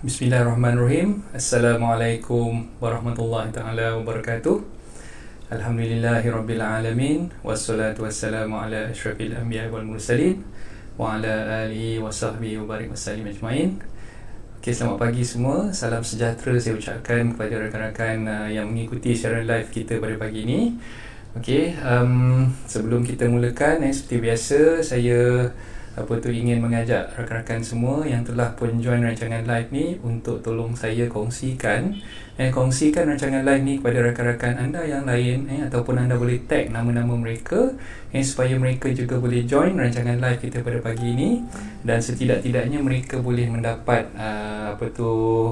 Bismillahirrahmanirrahim. Assalamualaikum warahmatullahi taala wabarakatuh. Alhamdulillahirabbil alamin wassalatu wassalamu ala asyrafil anbiya'i wal mursalin wa ala alihi wa sahbihi wa barik wasallim ajmain. Okey, selamat pagi semua. Salam sejahtera saya ucapkan kepada rakan-rakan yang mengikuti siaran live kita pada pagi ini. Okey, sebelum kita mulakan, seperti biasa saya ingin mengajak rakan-rakan semua yang telah pun join rancangan live ni untuk tolong saya kongsikan rancangan live ni kepada rakan-rakan anda yang lain, ataupun anda boleh tag nama-nama mereka supaya mereka juga boleh join rancangan live kita pada pagi ini, dan setidak-tidaknya mereka boleh mendapat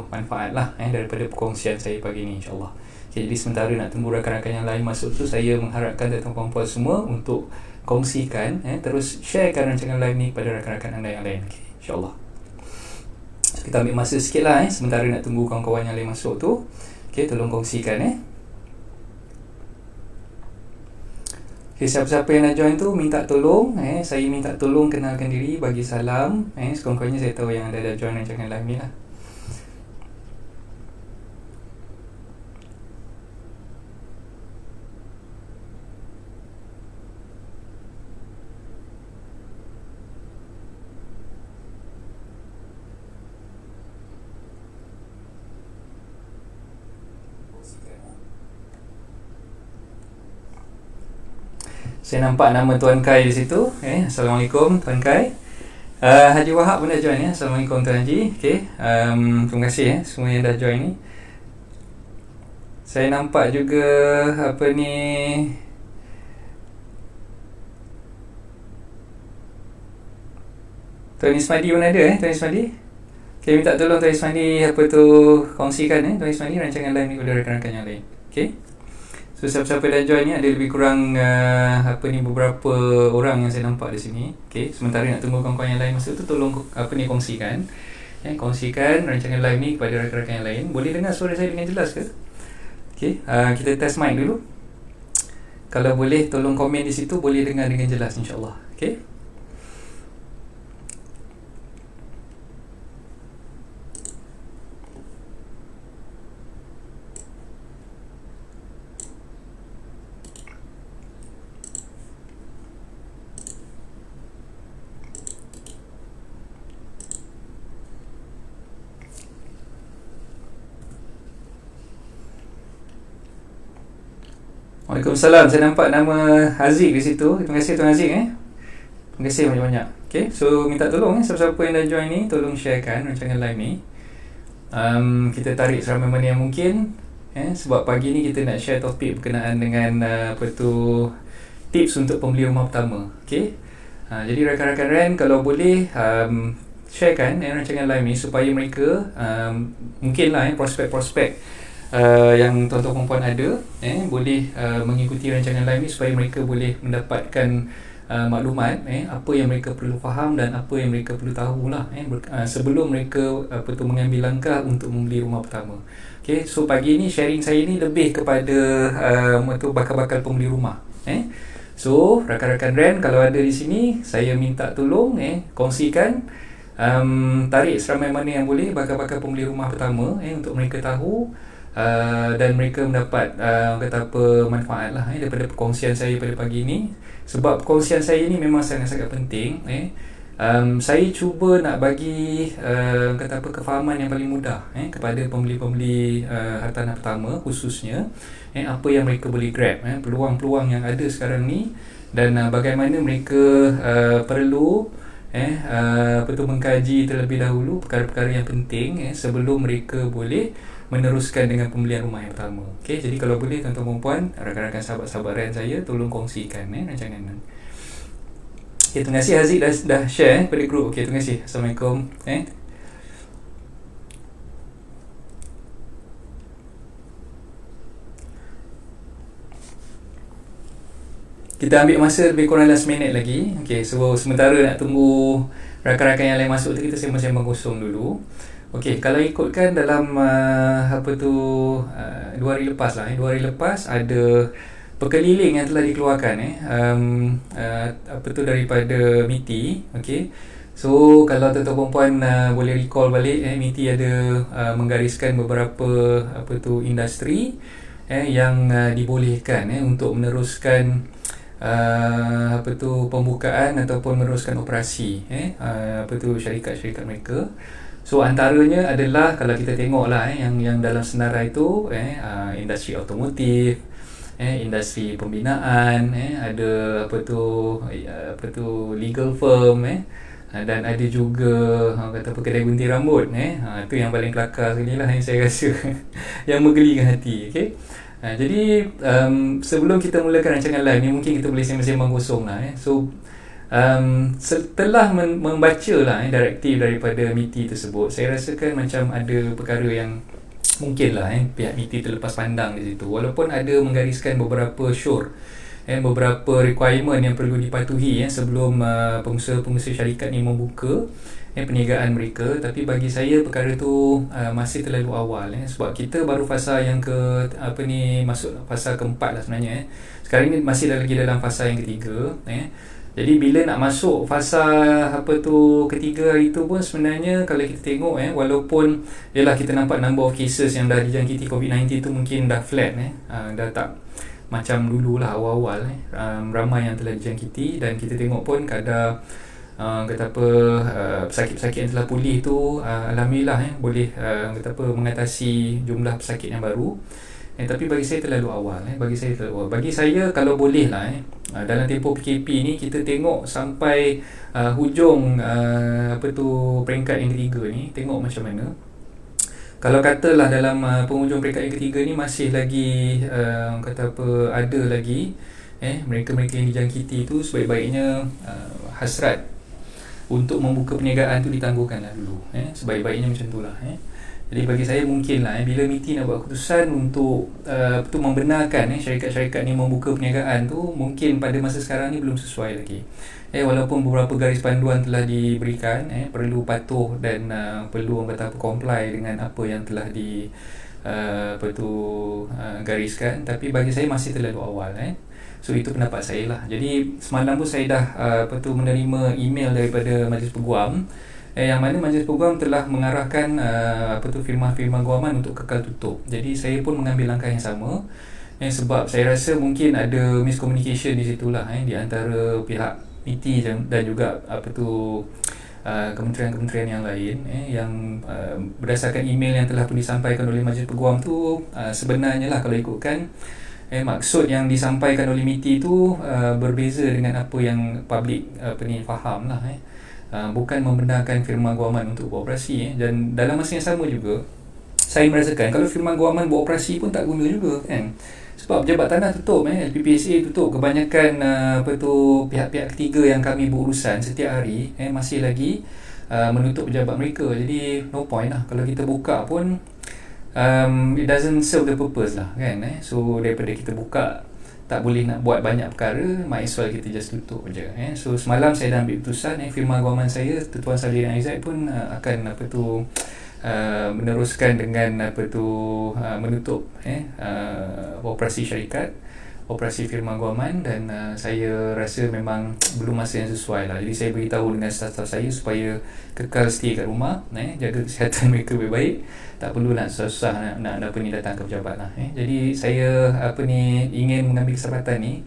manfaat lah daripada perkongsian saya pagi ini, insyaAllah. Okay, jadi sementara nak tunggu rakan-rakan yang lain masuk tu, saya mengharapkan tuan-tuan semua untuk kongsikan, terus sharekan rancangan live ni kepada rakan-rakan anda yang lain. Okay, insyaAllah. So, kita ambil masa sikit lah sementara nak tunggu kawan-kawan yang lain masuk tu. Okay, tolong kongsikan. Okay, siapa-siapa yang nak join tu minta tolong, saya minta tolong kenalkan diri, bagi salam. Sekurang-kurangnya saya tahu yang anda dah join rancangan live ni lah. Saya nampak nama Tuan Kai di situ. Assalamualaikum Tuan Kai. Haji Wahab pun dah join. Assalamualaikum Tuan Haji. Terima kasih semua yang dah join ni. Saya nampak juga Tuan Ismadi pun ada. Tuan Ismadi. Minta tolong Tuan Ismadi kongsikan Tuan Ismadi rancangan live ni kepada rakan-rakan yang lain. So siapa-siapa dah join ni, ada lebih kurang beberapa orang yang saya nampak di sini. Sementara nak tunggu kawan-kawan yang lain masuk tu, tolong kongsikan. Kongsikan rancangan live ni kepada rakan-rakan yang lain. Boleh dengar suara saya dengan jelas ke? Kita test mic dulu. Kalau boleh tolong komen di situ, boleh dengar dengan jelas, insya-Allah. Waalaikumsalam. Saya nampak nama Haziq di situ. Terima kasih Tuan Haziq. Terima kasih banyak-banyak. So minta tolong siapa-siapa yang dah join ni, tolong sharekan rancangan live ni. Kita tarik seramai mana yang mungkin, sebab pagi ni kita nak share topik berkenaan dengan tips untuk pembeli rumah pertama. Jadi rakan-rakan RAN, kalau boleh sharekan rancangan live ni supaya mereka mungkinlah prospek-prospek yang tuan-tuan perempuan ada boleh mengikuti rancangan live ni, supaya mereka boleh mendapatkan maklumat apa yang mereka perlu faham dan apa yang mereka perlu tahu lah sebelum mereka mengambil langkah untuk membeli rumah pertama. So pagi ni sharing saya ni lebih kepada bakal-bakal pembeli rumah. So rakan-rakan RAN, kalau ada di sini, saya minta tolong kongsikan, tarik seramai mana yang boleh bakal-bakal pembeli rumah pertama untuk mereka tahu dan mereka mendapat manfaat lah daripada perkongsian saya pada pagi ni. Sebab perkongsian saya ni memang sangat-sangat penting. Saya cuba nak bagi kefahaman yang paling mudah kepada pembeli-pembeli hartanah pertama khususnya, apa yang mereka boleh grab, peluang-peluang yang ada sekarang ni, dan bagaimana mereka perlu mengkaji terlebih dahulu perkara-perkara yang penting sebelum mereka boleh meneruskan dengan pembelian rumah yang pertama. Jadi kalau boleh tuan-tuan perempuan, rakan-rakan sahabat-sahabat RAN saya, tolong kongsikan rancangan ni. Terima kasih Haziq dah share pada grup. Terima kasih. Assalamualaikum. Kita ambil masa lebih kurang 15 minit lagi. So sementara nak tunggu rakan-rakan yang lain masuk tu, kita sembang-sembang kosong dulu. Kalau ikutkan dalam 2 hari lepas lah, 2 hari lepas ada pekeliling yang telah dikeluarkan daripada MITI. So kalau tuan-tuan perempuan boleh recall balik, MITI ada menggariskan beberapa industri yang dibolehkan untuk meneruskan pembukaan ataupun meneruskan operasi syarikat-syarikat mereka. So antaranya adalah, kalau kita tengoklah yang dalam senarai itu, industri automotif, industri pembinaan, ada legal firm, dan ada juga kedai gunting rambut, itu yang paling kelakar sekali lah yang saya rasa yang menggelikan hati. Okay? Jadi sebelum kita mulakan rancangan live ni, mungkin kita boleh sembang-sembang kosong lah. So setelah membaca lah direktif daripada MITI tersebut, saya rasakan macam ada perkara yang mungkin lah pihak MITI terlepas pandang di situ. Walaupun ada menggariskan beberapa beberapa requirement yang perlu dipatuhi sebelum pengusaha-pengusaha syarikat ni membuka perniagaan mereka, tapi bagi saya perkara tu masih terlalu awal, sebab kita baru fasa yang masuk fasa keempat lah sebenarnya. Sekarang ni masih lagi dalam fasa yang ketiga. Jadi bila nak masuk fasa ketiga itu pun sebenarnya, kalau kita tengok walaupun yalah kita nampak number of cases yang dah dijangkiti COVID-19 tu mungkin dah flat, dah tak macam dulu lah awal-awal, ramai yang telah dijangkiti, dan kita tengok pun kadar pesakit-pesakit yang telah pulih tu alhamdulillah boleh mengatasi jumlah pesakit yang baru. Tapi bagi saya terlalu awal. Bagi saya kalau boleh lah dalam tempoh PKP ni kita tengok sampai hujung peringkat yang ketiga ni, tengok macam mana. Kalau katalah dalam penghujung peringkat yang ketiga ni masih lagi ada lagi mereka-mereka yang dijangkiti tu, sebaik-baiknya hasrat untuk membuka perniagaan tu ditangguhkanlah dulu. Sebaik-baiknya macam tu lah. Jadi bagi saya mungkin lah bila MITI nak buat keputusan untuk membenarkan syarikat-syarikat ni membuka perniagaan tu, mungkin pada masa sekarang ni belum sesuai lagi. Walaupun beberapa garis panduan telah diberikan, perlu patuh dan perlu comply dengan apa yang telah gariskan, tapi bagi saya masih terlalu awal. So itu pendapat saya lah. Jadi semalam pun saya dah menerima email daripada Majlis Peguam, yang mana Majlis Peguam telah mengarahkan firma-firma guaman untuk kekal tutup. Jadi saya pun mengambil langkah yang sama, sebab saya rasa mungkin ada miscommunication di situlah, di antara pihak MITI dan juga kementerian-kementerian yang lain, yang berdasarkan email yang telah pun disampaikan oleh Majlis Peguam tu, sebenarnya lah kalau ikutkan maksud yang disampaikan oleh MITI tu berbeza dengan apa yang public faham lah. Bukan membenarkan firma guaman untuk beroperasi, dan dalam masa yang sama juga saya merasakan kalau firma guaman beroperasi pun tak guna juga kan, sebab pejabat tanah tutup, LPPSA tutup, kebanyakan pihak-pihak ketiga yang kami berurusan setiap hari masih lagi menutup pejabat mereka. Jadi no point lah kalau kita buka pun, it doesn't serve the purpose lah kan. So daripada kita buka tak boleh nak buat banyak perkara, might as well kita just tutup je. So semalam saya dah ambil keputusan, firma guaman saya Tuan Salih dan Aizat pun akan meneruskan dengan menutup operasi syarikat, operasi firma guaman, dan saya rasa memang belum masa yang sesuai lah. Jadi saya beritahu dengan staf-staf saya supaya kekal stay kat rumah, jaga kesihatan mereka baik-baik, tak perlu nak susah-susah nak datang ke pejabat lah. Jadi saya ingin mengambil kesempatan ni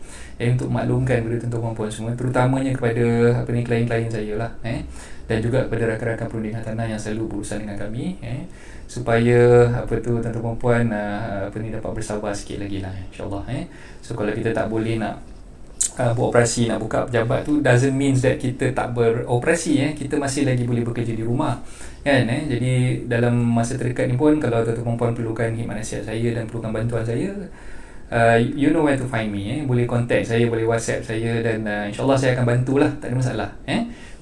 untuk maklumkan kepada tuan-tuan puan semua, terutamanya kepada klien-klien saya lah, dan juga kepada rakan-rakan perundingan tanah yang selalu berurusan dengan kami, supaya tuan-tuan puan dapat bersabar sikit lagi lah, insyaAllah. So kalau kita tak boleh nak beroperasi, nak buka pejabat tu, doesn't mean that kita tak beroperasi, kita masih lagi boleh bekerja di rumah kan. Jadi dalam masa terdekat ni pun, kalau tuan-tuan puan perlukan khidmat nasihat saya dan perlukan bantuan saya, you know where to find me. Boleh contact saya, boleh WhatsApp saya, dan insyaAllah saya akan bantulah, tak ada masalah.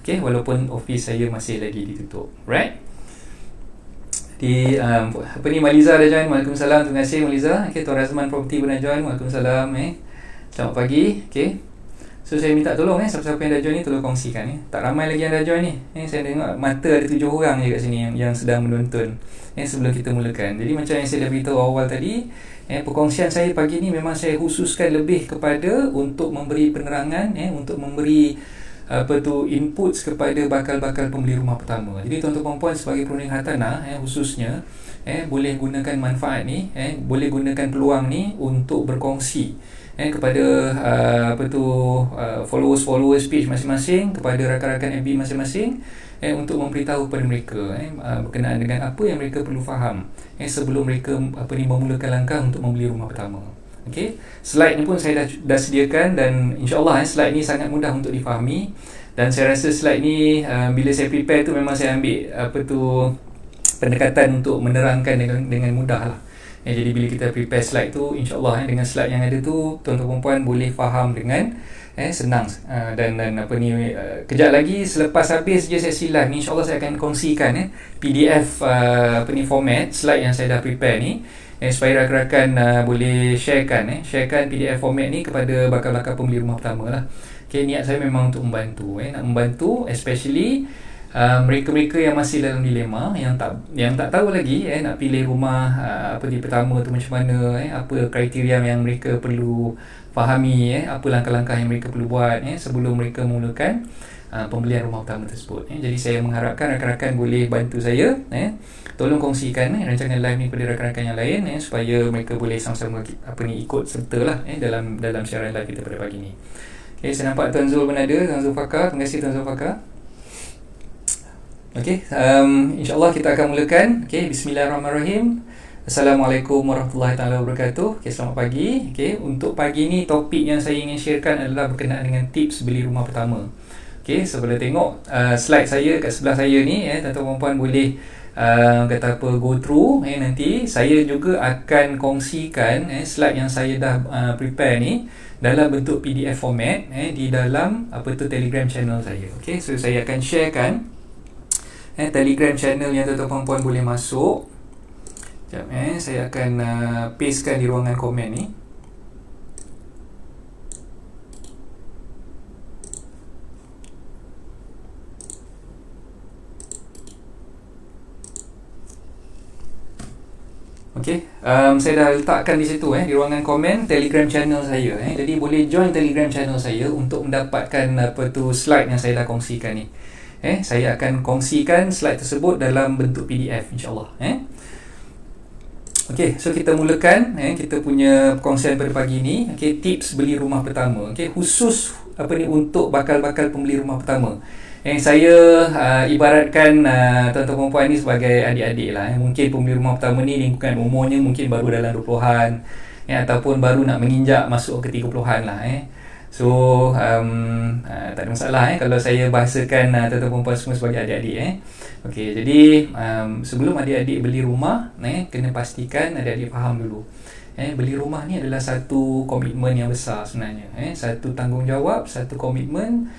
Okay, walaupun office saya masih lagi ditutup. Right? Di Maliza dah join. Waalaikumsalam. Terima kasih Maliza. Okay, Tuan Razman Property pun dah join. Waalaikumsalam. Selamat pagi. Okay, so saya minta tolong siapa-siapa yang dah join ni, tolong kongsikan. Tak ramai lagi yang dah join ni. Saya tengok mata ada 7 orang je kat sini yang sedang menonton sebelum kita mulakan. Jadi macam yang saya dah beritahu awal tadi, perkongsian saya pagi ni memang saya khususkan lebih kepada untuk memberi penerangan, untuk memberi inputs kepada bakal-bakal pembeli rumah pertama. Jadi tuan-tuan puan sebagai peroning hartanah khususnya boleh gunakan manfaat ni, boleh gunakan peluang ni untuk berkongsi kepada followers page masing-masing, kepada rakan-rakan FB masing-masing, untuk memberitahu kepada mereka berkenaan dengan apa yang mereka perlu faham sebelum mereka memulakan langkah untuk membeli rumah pertama. Okey, slide ni pun saya dah sediakan, dan insya-Allah slide ni sangat mudah untuk difahami, dan saya rasa slide ni bila saya prepare tu memang saya ambil pendekatan untuk menerangkan dengan mudah lah. Jadi bila kita prepare slide tu, insya-Allah dengan slide yang ada tu tuan-tuan puan boleh faham dengan senang. Dan kejap lagi selepas habis je sesi live ni, insya-Allah saya akan kongsikan PDF format slide yang saya dah prepare ni, supaya rakan-rakan boleh sharekan PDF format ni kepada bakal-bakal pembeli rumah pertama lah. Okay, niat saya memang untuk membantu, nak membantu especially mereka-mereka yang masih dalam dilema, yang tak tahu lagi nak pilih rumah di pertama tu macam mana, apa kriteria yang mereka perlu fahami, apa langkah-langkah yang mereka perlu buat sebelum mereka memulakan pembelian rumah pertama tersebut. Jadi saya mengharapkan rakan-rakan boleh bantu saya, tolong kongsikan rancangan live ni kepada rakan-rakan yang lain, supaya mereka boleh sama-sama ikut serta lah dalam siaran live kita pada pagi ni. Okay, saya nampak Tuan Zul Benada, Tuan Zul Fakar. Terima kasih Tuan Zul Fakar. Okay, insyaAllah kita akan mulakan. Okay, bismillahirrahmanirrahim. Assalamualaikum warahmatullahi taala wabarakatuh. Okay, selamat pagi. Okay, untuk pagi ni topik yang saya ingin sharekan adalah berkenaan dengan tips beli rumah pertama. Okay, so boleh tengok slide saya kat sebelah saya ni, tuan-tuan puan boleh go through. Nanti saya juga akan kongsikan slide yang saya dah prepare ni dalam bentuk PDF format di dalam Telegram channel saya. Okay, so saya akan sharekan Telegram channel yang tuan-tuan puan boleh masuk. Sekejap, saya akan pastekan di ruangan komen ni. Okey, saya dah letakkan di situ di ruangan komen Telegram channel saya. Jadi boleh join Telegram channel saya untuk mendapatkan slide yang saya dah kongsikan ni. Saya akan kongsikan slide tersebut dalam bentuk PDF insya-Allah. Okey, so kita mulakan kita punya perkongsian pada pagi ni. Okey, tips beli rumah pertama. Okey, khusus untuk bakal-bakal pembeli rumah pertama. Saya ibaratkan tuan-tuan puan ni sebagai adik-adik lah. Mungkin pembeli rumah pertama ni lingkungan umurnya mungkin baru dalam 20-an, ataupun baru nak menginjak masuk ke 30-an lah. So tak ada masalah kalau saya bahasakan tuan-tuan puan semua sebagai adik-adik. Okey, jadi sebelum adik-adik beli rumah, kena pastikan adik-adik faham dulu. Beli rumah ni adalah satu komitmen yang besar sebenarnya. Satu tanggungjawab, satu komitmen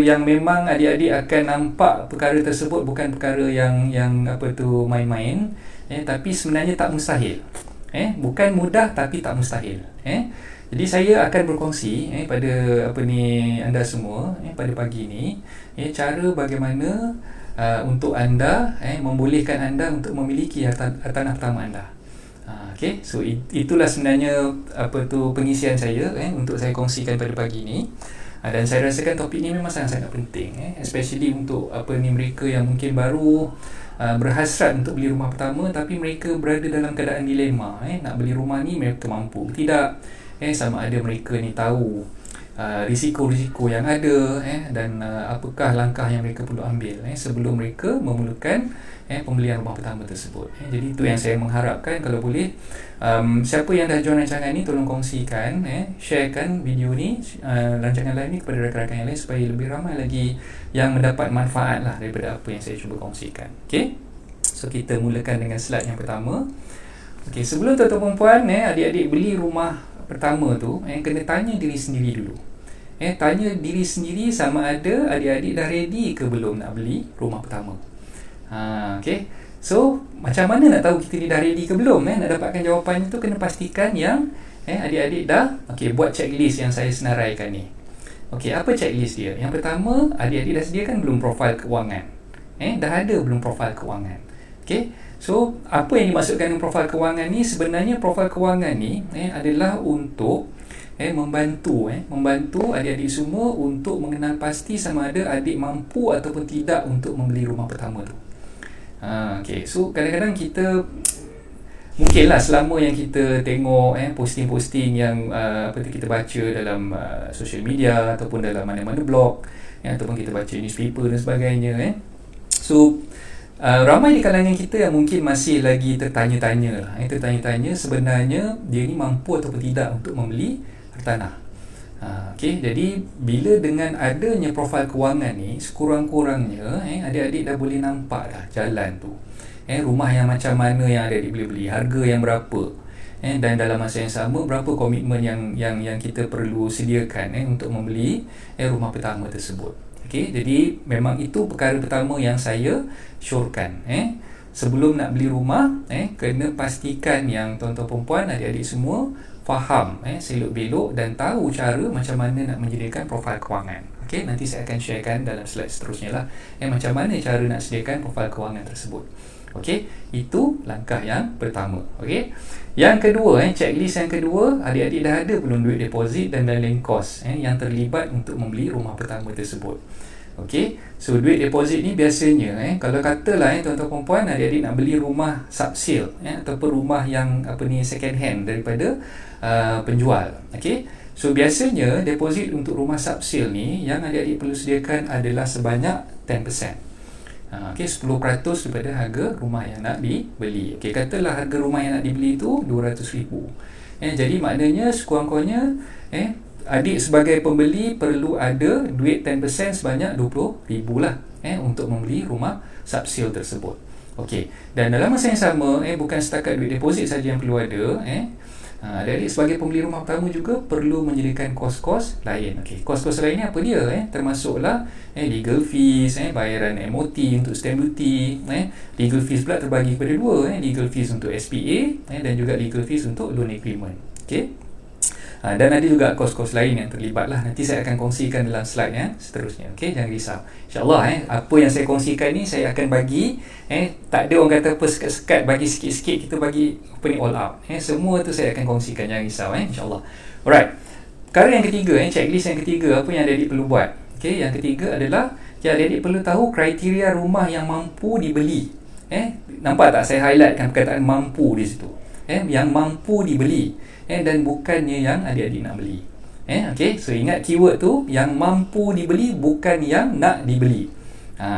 yang memang adik-adik akan nampak perkara tersebut bukan perkara yang main-main, tapi sebenarnya tak mustahil. Bukan mudah tapi tak mustahil. Jadi saya akan berkongsi pada anda semua pada pagi ni cara bagaimana untuk anda membolehkan anda untuk memiliki tanah pertama anda. Okay, so itulah sebenarnya pengisian saya untuk saya kongsikan pada pagi ni. Dan saya rasakan topik ni memang sangat-sangat penting, especially untuk mereka yang mungkin baru berhasrat untuk beli rumah pertama, tapi mereka berada dalam keadaan dilema. Nak beli rumah ni mereka mampu tidak, sama ada mereka ni tahu risiko-risiko yang ada, dan apakah langkah yang mereka perlu ambil sebelum mereka memulakan pembelian rumah pertama tersebut. Jadi itu yang saya mengharapkan, kalau boleh siapa yang dah join rancangan ni tolong kongsikan, sharekan video ni, rancangan live ni kepada rakan-rakan yang lain supaya lebih ramai lagi yang mendapat manfaat lah daripada apa yang saya cuba kongsikan. Okay, so kita mulakan dengan slide yang pertama. Okay, sebelum tuan-tuan puan adik-adik beli rumah pertama tu, kena tanya diri sendiri dulu. Tanya diri sendiri sama ada adik-adik dah ready ke belum nak beli rumah pertama. Okay, so macam mana nak tahu kita ni dah ready ke belum? Nak dapatkan jawapan itu kena pastikan yang adik-adik dah buat checklist yang saya senaraikan ni. Okay, apa checklist dia? Yang pertama, adik-adik dah sediakan belum profil kewangan? Dah ada belum profil kewangan? Okay, so apa yang dimaksudkan dengan profil kewangan ni? Sebenarnya profil kewangan ni adalah untuk membantu adik-adik semua untuk mengenal pasti sama ada adik mampu ataupun tidak untuk membeli rumah pertama tu. Okay. So kadang-kadang kita mungkinlah selama yang kita tengok posting-posting yang kita baca dalam social media ataupun dalam mana-mana blog, ataupun kita baca newspaper dan sebagainya, so ramai di kalangan kita yang mungkin masih lagi tertanya-tanya sebenarnya dia ni mampu ataupun tidak untuk membeli tanah. Okay, jadi bila dengan adanya profil kewangan ni, sekurang-kurangnya adik-adik dah boleh nampak dah jalan tu, rumah yang macam mana yang adik-adik boleh beli, harga yang berapa, dan dalam masa yang sama berapa komitmen yang kita perlu sediakan untuk membeli rumah pertama tersebut. Okay, jadi memang itu perkara pertama yang saya syorkan. Sebelum nak beli rumah, kena pastikan yang tuan-tuan perempuan, adik-adik semua faham selok-belok dan tahu cara macam mana nak menyediakan profil kewangan. Okay, nanti saya akan sharekan dalam slide seterusnya lah macam mana cara nak sediakan profil kewangan tersebut. Okay, itu langkah yang pertama. Okay, yang kedua, checklist yang kedua, adik-adik dah ada belum duit deposit dan lain-lain kos yang terlibat untuk membeli rumah pertama tersebut. Okay, so duit deposit ni biasanya kalau katalah tuan-tuan perempuan, adik-adik nak beli rumah subsale ataupun rumah yang second hand daripada penjual. Okay, so biasanya deposit untuk rumah subsale ni yang adik-adik perlu sediakan adalah sebanyak 10%. Okay, 10% daripada harga rumah yang nak dibeli. Okay, katalah harga rumah yang nak dibeli tu 200,000. Jadi maknanya sekurang-kurangnya adik sebagai pembeli perlu ada duit 10% sebanyak 20,000 lah untuk membeli rumah subsale tersebut. Okey, dan dalam masa yang sama bukan setakat duit deposit saja yang perlu ada, adik sebagai pembeli rumah pertama juga perlu menyediakan kos-kos lain. Okey, kos-kos lain ni apa dia? Termasuklah legal fees, bayaran MOT untuk stamp duty, legal fees pula terbagi kepada dua, legal fees untuk SPA dan juga legal fees untuk loan agreement. Okey. Dan ada juga kos-kos lain yang terlibat lah. Nanti saya akan kongsikan dalam slide seterusnya. Okay, jangan risau. InsyaAllah apa yang saya kongsikan ni saya akan bagi tak ada orang kata apa sekat-sekat, bagi sikit-sikit, kita bagi all out. Semua tu saya akan kongsikan, jangan risau InsyaAllah. Alright, perkara yang ketiga, checklist yang ketiga, apa yang adik-adik perlu buat. Okay, yang ketiga adalah adik-adik perlu tahu kriteria rumah yang mampu dibeli. Nampak tak saya highlightkan perkataan mampu di situ, yang mampu dibeli, dan bukannya yang adik-adik nak beli. Okay, so ingat keyword tu, yang mampu dibeli, bukan yang nak dibeli.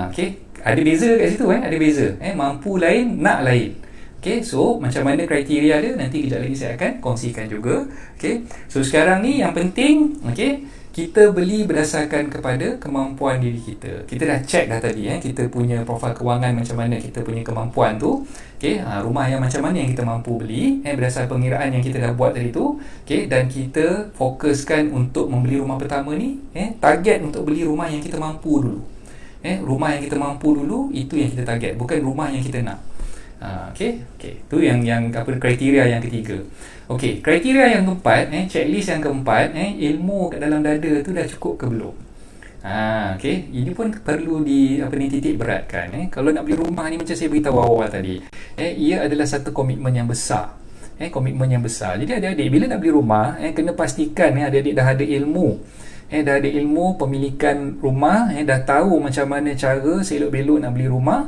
Okay, ada beza kat situ, ada beza. Mampu lain, nak lain. Okay, so macam mana kriteria dia, nanti kejap lagi saya akan kongsikan juga. Okay, so sekarang ni yang penting, kita beli berdasarkan kepada kemampuan diri kita. Kita dah check dah tadi, kita punya profil kewangan macam mana, kita punya kemampuan tu. Okay, rumah yang macam mana yang kita mampu beli, berdasarkan pengiraan yang kita dah buat tadi tu. Okay, dan kita fokuskan untuk membeli rumah pertama ni, target untuk beli rumah yang kita mampu dulu. Rumah yang kita mampu dulu, itu yang kita target, bukan rumah yang kita nak. Okay, tu yang kriteria yang ketiga. Okey, kriteria yang keempat, checklist yang keempat, ilmu kat dalam dada tu dah cukup ke belum? Okey, ini pun perlu titik beratkan. Kalau nak beli rumah ni macam saya beritahu awal tadi, ia adalah satu komitmen yang besar. Komitmen yang besar. Jadi adik-adik bila nak beli rumah, kena pastikan adik-adik dah ada ilmu. Dah ada ilmu pemilikan rumah, dah tahu macam mana cara selok-belok nak beli rumah,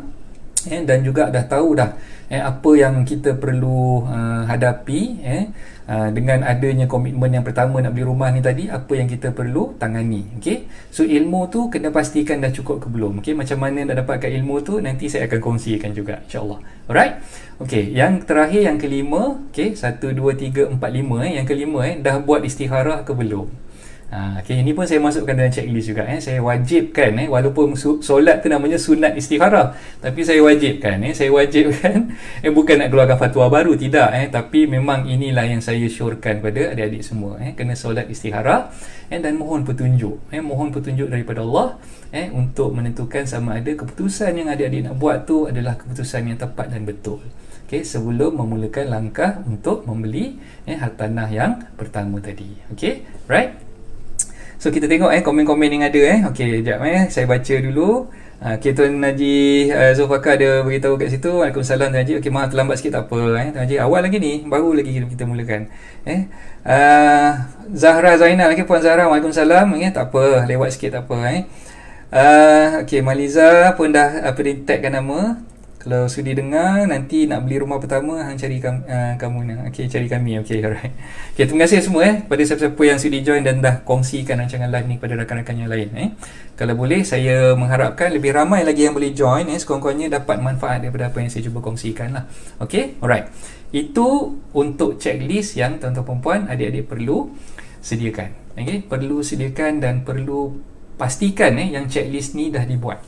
dan juga dah tahu dah apa yang kita perlu hadapi dengan adanya komitmen yang pertama nak beli rumah ni tadi, apa yang kita perlu tangani. Okay, so ilmu tu kena pastikan dah cukup ke belum. Okay, macam mana nak dapatkan ilmu tu nanti saya akan kongsikan juga insyaAllah. Alright, okay, yang terakhir, yang kelima, 1, 2, 3, 4, 5, yang kelima, dah buat istikharah ke belum? Okay, ini pun saya masukkan dalam checklist juga. Saya wajibkan, walaupun solat tu namanya sunat istikharah, tapi saya wajibkan, bukan nak keluarkan fatwa baru, tidak, tapi memang inilah yang saya syorkan pada adik-adik semua, kena solat istikharah, dan mohon petunjuk, mohon petunjuk daripada Allah, untuk menentukan sama ada keputusan yang adik-adik nak buat tu adalah keputusan yang tepat dan betul. Okay, sebelum memulakan langkah untuk membeli hartanah yang pertama tadi. Okay, right? So kita tengok komen-komen yang ada. Okey, sekejap saya baca dulu. Okay, Tuan Haji Zulfaqar dia beritahu kat situ. Waalaikumsalam Tuan Haji. Okay, maaf terlambat sikit, tak apa. Tuan Haji awal lagi ni, baru lagi kita mulakan. Zahra Zainal, okay, Puan Zahra, Waalaikumsalam. Tak apa, lewat sikit, tak apa. Okay, Maliza pun dah di tagkan nama. Kalau sudi dengar, nanti nak beli rumah pertama, hang cari kamu ni. Okay, cari kami. Okay, alright. Okay, terima kasih semua pada siapa-siapa yang sudi join dan dah kongsikan rancangan live ni kepada rakan-rakan yang lain. Kalau boleh, saya mengharapkan lebih ramai lagi yang boleh join. Sekurang-kurangnya dapat manfaat daripada apa yang saya cuba kongsikan lah. Okay, alright. Itu untuk checklist yang tuan-tuan perempuan, adik-adik perlu sediakan. Okay, perlu sediakan dan perlu pastikan yang checklist ni dah dibuat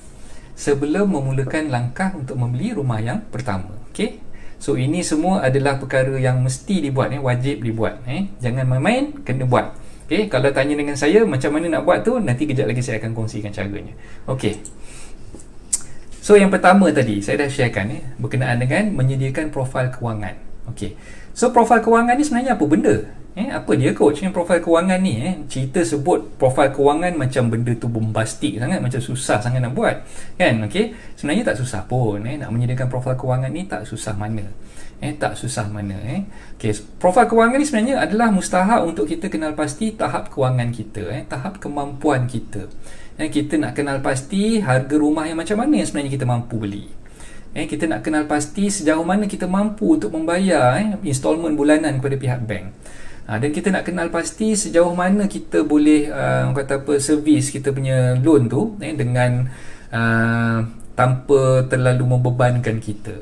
sebelum memulakan langkah untuk membeli rumah yang pertama. Okay? So ini semua adalah perkara yang mesti dibuat, wajib dibuat. Jangan main-main, kena buat. Okay? Kalau tanya dengan saya macam mana nak buat tu, nanti kejap lagi saya akan kongsikan caranya. Okay. So yang pertama tadi saya dah sharekan berkenaan dengan menyediakan profil kewangan. Okay. So profil kewangan ni sebenarnya apa benda? Apa dia coach yang profil kewangan ni? Cerita sebut profil kewangan macam benda tu bombastik sangat, macam susah sangat nak buat, kan? Okey, sebenarnya tak susah pun. Nak menyediakan profil kewangan ni tak susah mana. Tak susah mana. Okey, profil kewangan ni sebenarnya adalah mustahak untuk kita kenal pasti tahap kewangan kita, tahap kemampuan kita. Kita nak kenal pasti harga rumah yang macam mana yang sebenarnya kita mampu beli. Kita nak kenal pasti sejauh mana kita mampu untuk membayar installment bulanan kepada pihak bank. Dan kita nak kenal pasti sejauh mana kita boleh kata apa, servis kita punya loan tu dengan tanpa terlalu membebankan kita.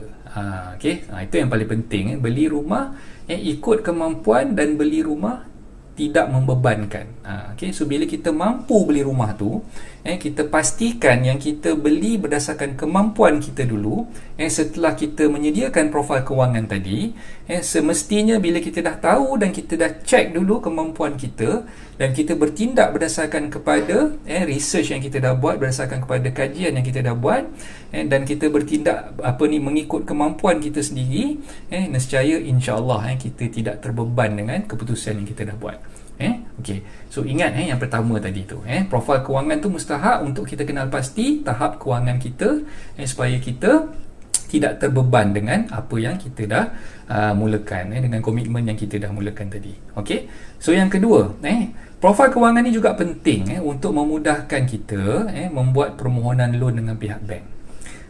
Okay? Itu yang paling penting. Beli rumah ikut kemampuan dan beli rumah tidak membebankan. Okay? So bila kita mampu beli rumah tu, kita pastikan yang kita beli berdasarkan kemampuan kita dulu. Setelah kita menyediakan profil kewangan tadi, semestinya bila kita dah tahu dan kita dah check dulu kemampuan kita dan kita bertindak berdasarkan kepada research yang kita dah buat, berdasarkan kepada kajian yang kita dah buat, dan kita bertindak mengikut kemampuan kita sendiri, nescaya insya-Allah kita tidak terbeban dengan keputusan yang kita dah buat. Okay. So ingat yang pertama tadi tu, profil kewangan tu mustahak untuk kita kenal pasti tahap kewangan kita, supaya kita tidak terbeban dengan apa yang kita dah mulakan, dengan komitmen yang kita dah mulakan tadi. Okay. So yang kedua, profil kewangan ni juga penting untuk memudahkan kita membuat permohonan loan dengan pihak bank.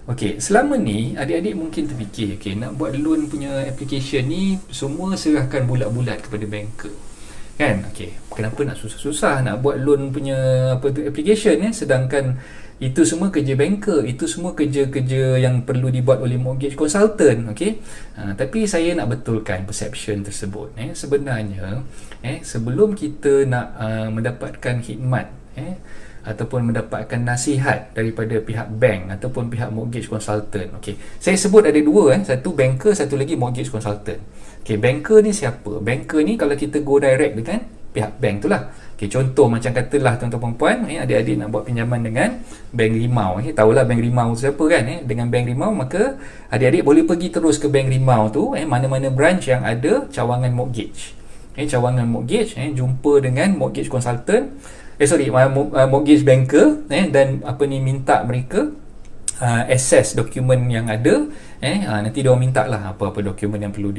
Okey, selama ni adik-adik mungkin terfikir, nak buat loan punya application ni semua serahkan bulat-bulat kepada banker. Kan? Okey, kenapa nak susah-susah nak buat loan punya application sedangkan itu semua kerja banker, itu semua kerja-kerja yang perlu dibuat oleh mortgage consultant. Okey. Tapi saya nak betulkan perception tersebut. Sebenarnya sebelum kita nak mendapatkan khidmat ataupun mendapatkan nasihat daripada pihak bank ataupun pihak mortgage consultant. Okey. Saya sebut ada dua, satu banker, satu lagi mortgage consultant. Okey, banker ni siapa? Banker ni kalau kita go direct dengan pihak bank tu lah. Okey, contoh macam katalah tuan-tuan perempuan, adik-adik nak buat pinjaman dengan Bank Rimau. Tahulah Bank Rimau tu siapa kan? Dengan Bank Rimau, maka adik-adik boleh pergi terus ke Bank Rimau tu, mana-mana branch yang ada cawangan mortgage. Cawangan mortgage, jumpa dengan mortgage consultant, mortgage banker, dan minta mereka access dokumen yang ada. Nanti dia minta lah apa-apa dokumen yang perlu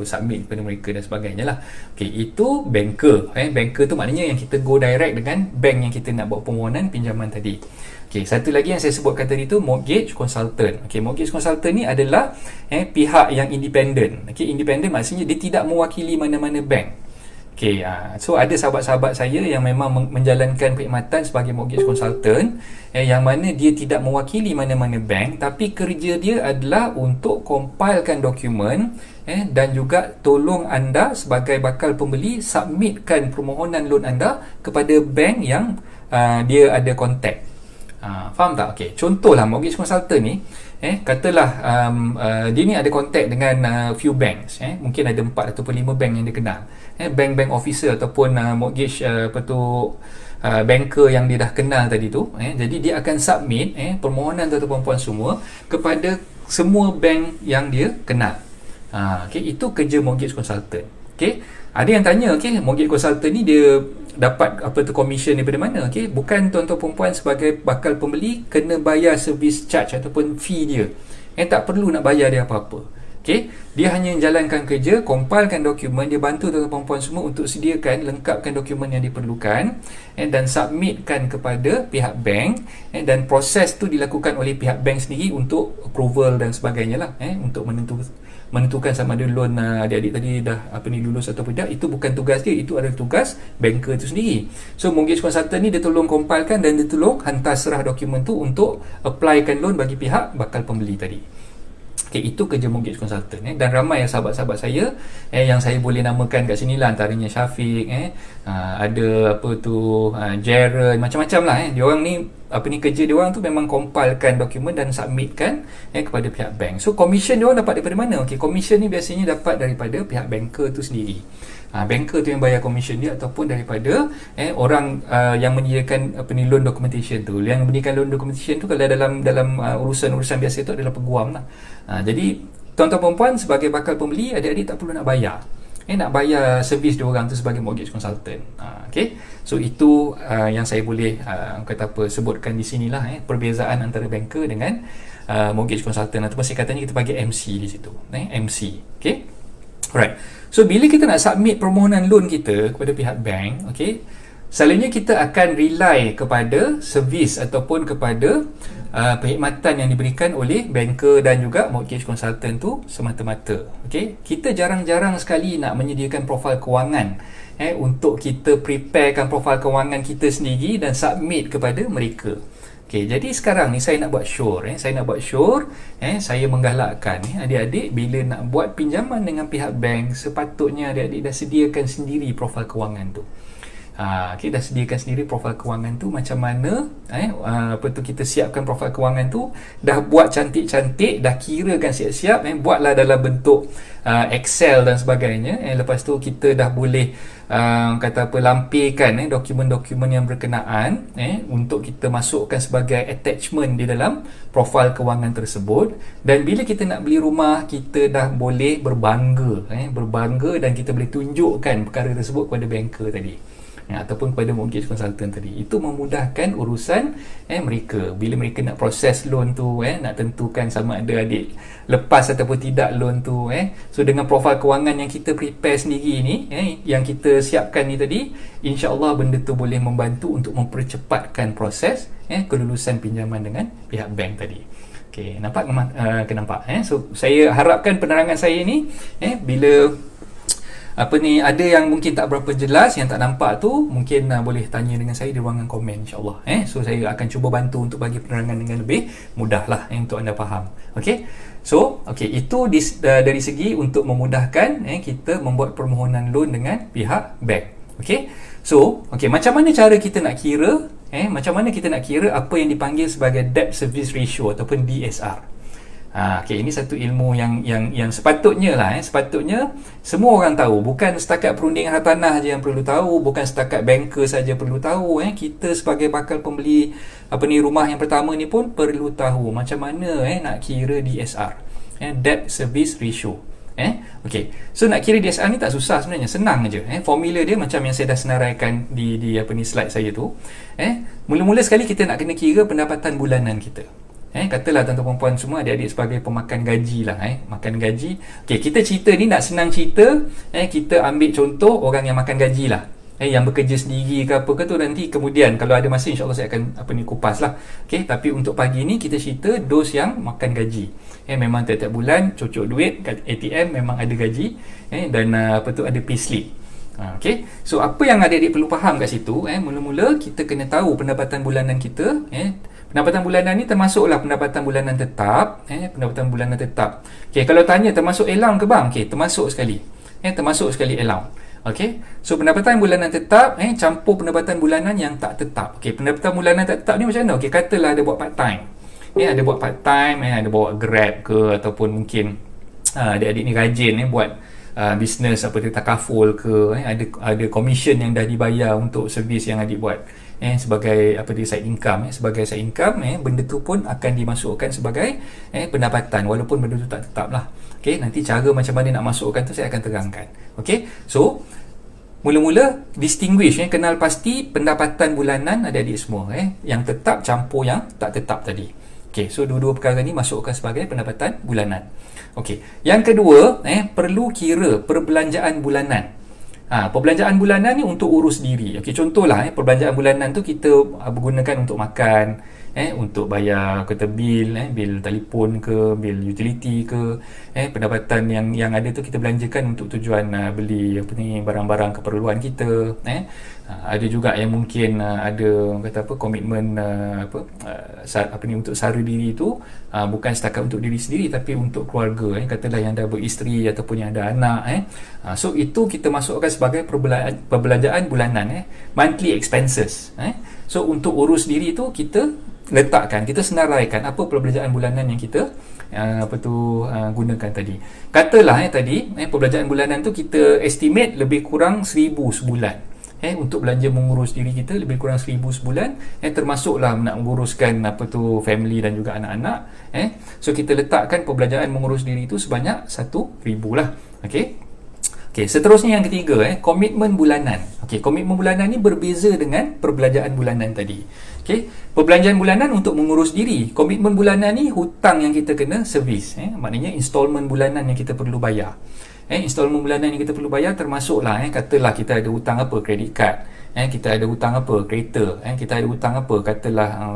submit kepada mereka dan sebagainya lah. Okey, itu banker. Banker tu maknanya yang kita go direct dengan bank yang kita nak buat permohonan pinjaman tadi. Okey, satu lagi yang saya sebutkan tadi tu mortgage consultant. Okey, mortgage consultant ni adalah pihak yang independen. Okey, independen maksudnya dia tidak mewakili mana-mana bank. Okay, so ada sahabat-sahabat saya yang memang menjalankan perkhidmatan sebagai mortgage consultant, yang mana dia tidak mewakili mana-mana bank, tapi kerja dia adalah untuk compilekan dokumen dan juga tolong anda sebagai bakal pembeli submitkan permohonan loan anda kepada bank yang dia ada kontak. Faham tak? Okay, contohlah mortgage consultant ni, katalah dia ni ada kontak dengan few banks, mungkin ada 4 ataupun 5 bank yang dia kenal, bank officer ataupun mortgage banker yang dia dah kenal tadi tu. Jadi dia akan submit permohonan tuan-tuan perempuan semua kepada semua bank yang dia kenal. Okay, itu kerja mortgage consultant. Okay, Ada yang tanya, okey, mortgage consultant ni dia dapat apa tu commission daripada mana? Okey, bukan tuan-tuan perempuan sebagai bakal pembeli kena bayar service charge ataupun fee dia. Tak perlu nak bayar dia apa-apa. Okey, dia hanya jalankan kerja, compile-kan dokumen, dia bantu tuan-tuan perempuan semua untuk sediakan, lengkapkan dokumen yang diperlukan dan submitkan kepada pihak bank, dan proses tu dilakukan oleh pihak bank sendiri untuk approval dan sebagainya lah, untuk menentukan sama ada loan adik-adik tadi dah lulus atau tidak. Itu bukan tugas dia, itu adalah tugas banker tu sendiri. So mortgage consultant ni dia tolong compilekan dan dia tolong hantar serah dokumen tu untuk applykan loan bagi pihak bakal pembeli tadi. Okay, itu kerja mortgage consultant. Dan ramai sahabat-sahabat saya yang saya boleh namakan kat sini lah, antaranya Syafiq, ada Jared, macam-macam lah. Diorang ni kerja diorang tu memang compilekan dokumen dan submitkan kepada pihak bank. So commission diorang dapat daripada mana? Okay, commission ni biasanya dapat daripada pihak banker tu sendiri. Banker tu yang bayar commission dia, ataupun daripada orang yang menyediakan loan documentation tu. Yang menyediakan loan documentation tu kalau dalam urusan-urusan biasa tu adalah peguam lah. Jadi tuan-tuan perempuan sebagai bakal pembeli, adik-adik tak perlu nak bayar. Nak bayar servis dia orang tu sebagai mortgage consultant. Okay, so itu yang saya boleh sebutkan di sinilah, perbezaan antara banker dengan mortgage consultant, ataupun singkatannya kita bagi MC di situ. MC. Okay, alright. So bila kita nak submit permohonan loan kita kepada pihak bank, okay, selalunya kita akan rely kepada servis ataupun kepada perkhidmatan yang diberikan oleh banker dan juga mortgage consultant tu semata-mata. Okay, kita jarang-jarang sekali nak menyediakan profil kewangan untuk kita preparekan profil kewangan kita sendiri dan submit kepada mereka. Okay, jadi sekarang ni saya nak buat sure, saya menggalakkan adik-adik bila nak buat pinjaman dengan pihak bank, sepatutnya adik-adik dah sediakan sendiri profil kewangan tu. Okay, dah sediakan sendiri profil kewangan tu macam mana, kita siapkan profil kewangan tu, dah buat cantik-cantik, dah kirakan siap-siap, buatlah dalam bentuk Excel dan sebagainya. Lepas tu kita dah boleh lampirkan dokumen-dokumen yang berkenaan untuk kita masukkan sebagai attachment di dalam profil kewangan tersebut. Dan bila kita nak beli rumah, kita dah boleh berbangga dan kita boleh tunjukkan perkara tersebut kepada banker tadi, ataupun kepada mortgage consultant tadi. Itu memudahkan urusan mereka bila mereka nak proses loan tu, nak tentukan sama ada adik lepas ataupun tidak loan tu. So dengan profil kewangan yang kita prepare sendiri ni, yang kita siapkan ni tadi, insya-Allah benda tu boleh membantu untuk mempercepatkan proses kelulusan pinjaman dengan pihak bank tadi. Okey, nampak So saya harapkan penerangan saya ni bila ada yang mungkin tak berapa jelas, yang tak nampak tu, mungkin boleh tanya dengan saya di ruangan komen, insyaAllah. So saya akan cuba bantu untuk bagi penerangan dengan lebih mudah lah untuk anda faham. Okay, so itu dari segi untuk memudahkan kita membuat permohonan loan dengan pihak bank. Okay, so macam mana cara kita nak kira apa yang dipanggil sebagai debt service ratio ataupun DSR. Ini satu ilmu yang sepatutnya sepatutnya semua orang tahu. Bukan setakat perundingan hartanah saja yang perlu tahu, bukan setakat banker saja perlu tahu. Kita sebagai bakal pembeli rumah yang pertama ni pun perlu tahu macam mana nak kira DSR, debt service ratio. So nak kira DSR ni tak susah sebenarnya, senang aja. Formula dia macam yang saya dah senaraikan di slide saya tu. Mula-mula sekali kita nak kena kira pendapatan bulanan kita. Katalah tuan-tuan perempuan semua, adik-adik sebagai pemakan gaji lah, makan gaji. Kita cerita ni nak senang cerita, kita ambil contoh orang yang makan gaji lah, yang bekerja sendiri ke apa ke tu, nanti kemudian kalau ada masa insyaAllah saya akan kupas lah. Tapi untuk pagi ni kita cerita dos yang makan gaji. Memang tiap-tiap bulan cocok duit kat ATM, memang ada gaji, dan ada payslip. So apa yang adik-adik perlu faham kat situ, mula-mula kita kena tahu pendapatan bulanan kita. Pendapatan bulanan ni termasuklah pendapatan bulanan tetap. Pendapatan bulanan tetap. Kalau tanya termasuk allowance ke bang? Termasuk sekali. Termasuk sekali allowance. So pendapatan bulanan tetap campur pendapatan bulanan yang tak tetap. Pendapatan bulanan tak tetap ni macam mana? Katalah ada buat part time. Ada buat part time, ada bawa Grab ke, ataupun mungkin adik-adik ni rajin buat bisnes takaful ke, ada commission yang dah dibayar untuk servis yang adik buat. sebagai apa dia, side income. Sebagai side income, benda tu pun akan dimasukkan sebagai pendapatan, walaupun benda tu tak tetap lah. Okay, nanti cara macam mana nak masukkan tu saya akan terangkan. Okay, so mula-mula distinguish, kenal pasti pendapatan bulanan adik-adik semua, yang tetap campur yang tak tetap tadi. Okay, so dua-dua perkara ni masukkan sebagai pendapatan bulanan. Okay, yang kedua, perlu kira perbelanjaan bulanan. Perbelanjaan bulanan ni untuk urus diri. Okay, contohlah, perbelanjaan bulanan tu kita gunakan untuk makan, untuk bayar kata bil, bil telefon ke, bil utility ke, pendapatan yang ada tu kita belanjakan untuk tujuan beli apa ni, barang-barang keperluan kita. Ada juga yang mungkin ada kata apa, komitmen apa ni, untuk sara diri tu bukan setakat untuk diri sendiri tapi untuk keluarga, katalah yang dah beristeri ataupun yang ada anak. So itu kita masukkan sebagai perbelanjaan bulanan, monthly expenses. So untuk urus diri tu kita letakkan, kita senaraikan apa perbelanjaan bulanan yang kita gunakan tadi. Katalah tadi perbelanjaan bulanan tu kita estimate lebih kurang 1,000 sebulan. Untuk belanja mengurus diri kita lebih kurang 1,000 sebulan, termasuklah nak menguruskan family dan juga anak-anak. So kita letakkan perbelanjaan mengurus diri itu sebanyak 1,000 lah. Okey, seterusnya yang ketiga, komitmen bulanan. Okey, komitmen bulanan ni berbeza dengan perbelanjaan bulanan tadi. Okey, perbelanjaan bulanan untuk mengurus diri. Komitmen bulanan ni hutang yang kita kena servis, maknanya installment bulanan yang kita perlu bayar. Installment bulanan yang kita perlu bayar termasuklah, katalah kita ada hutang apa, credit card, kita ada hutang apa, kereta, kita ada hutang apa, katalah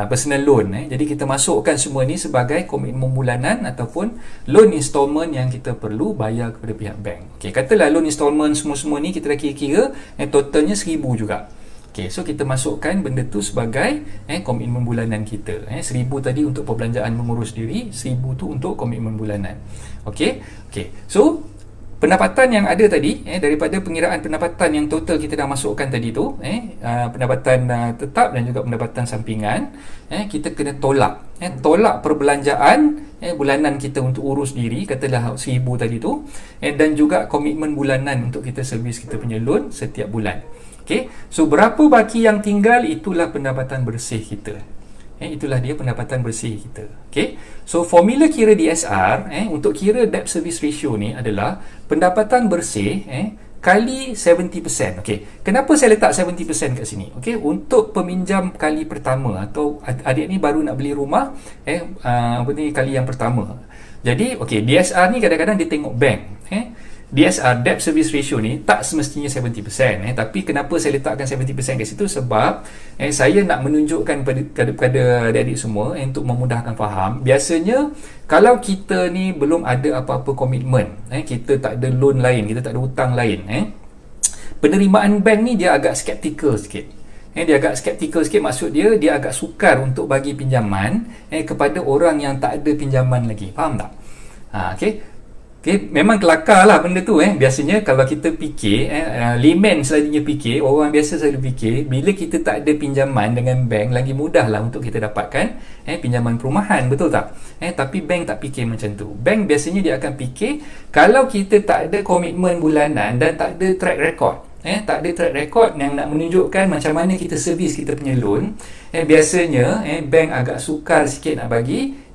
personal loan. Jadi kita masukkan semua ni sebagai komitmen bulanan ataupun loan installment yang kita perlu bayar kepada pihak bank. Okey, katalah loan installment semua-semua ni kita dah kira-kira totalnya 1,000 juga. Okay, so kita masukkan benda tu sebagai komitmen bulanan kita. 1,000 tadi untuk perbelanjaan mengurus diri, 1,000 tu untuk komitmen bulanan. Okay, so pendapatan yang ada tadi, daripada pengiraan pendapatan yang total kita dah masukkan tadi tu, pendapatan tetap dan juga pendapatan sampingan, kita kena tolak. Tolak perbelanjaan bulanan kita untuk urus diri, katalah 1,000 tadi tu, dan juga komitmen bulanan untuk kita servis kita punya loan setiap bulan. Okay, so berapa baki yang tinggal, itulah pendapatan bersih kita. Itulah dia pendapatan bersih kita. Okay, so formula kira DSR untuk kira debt service ratio ni adalah pendapatan bersih kali 70%. Okay, kenapa saya letak 70% kat sini? Okay, untuk peminjam kali pertama atau adik ni baru nak beli rumah, kali yang pertama. Jadi okay, DSR ni kadang-kadang dia tengok bank. DSR, debt service ratio ni tak semestinya 70%. Tapi kenapa saya letakkan 70% kat situ? Sebab saya nak menunjukkan kepada adik-adik semua untuk memudahkan faham. Biasanya kalau kita ni belum ada apa-apa komitmen, kita tak ada loan lain, kita tak ada hutang lain, penerimaan bank ni dia agak skeptikal sikit. Dia agak skeptikal sikit, maksud dia agak sukar untuk bagi pinjaman kepada orang yang tak ada pinjaman lagi. Faham tak? Okay, memang kelakar lah benda tu. Biasanya kalau kita fikir, layman selalunya fikir, orang biasa selalu fikir, bila kita tak ada pinjaman dengan bank, lagi mudah lah untuk kita dapatkan pinjaman perumahan, betul tak? Tapi bank tak fikir macam tu. Bank biasanya dia akan fikir, kalau kita tak ada komitmen bulanan dan tak ada track record, tak ada track record yang nak menunjukkan macam mana kita servis kita punya loan, biasanya bank agak sukar sikit nak bagi.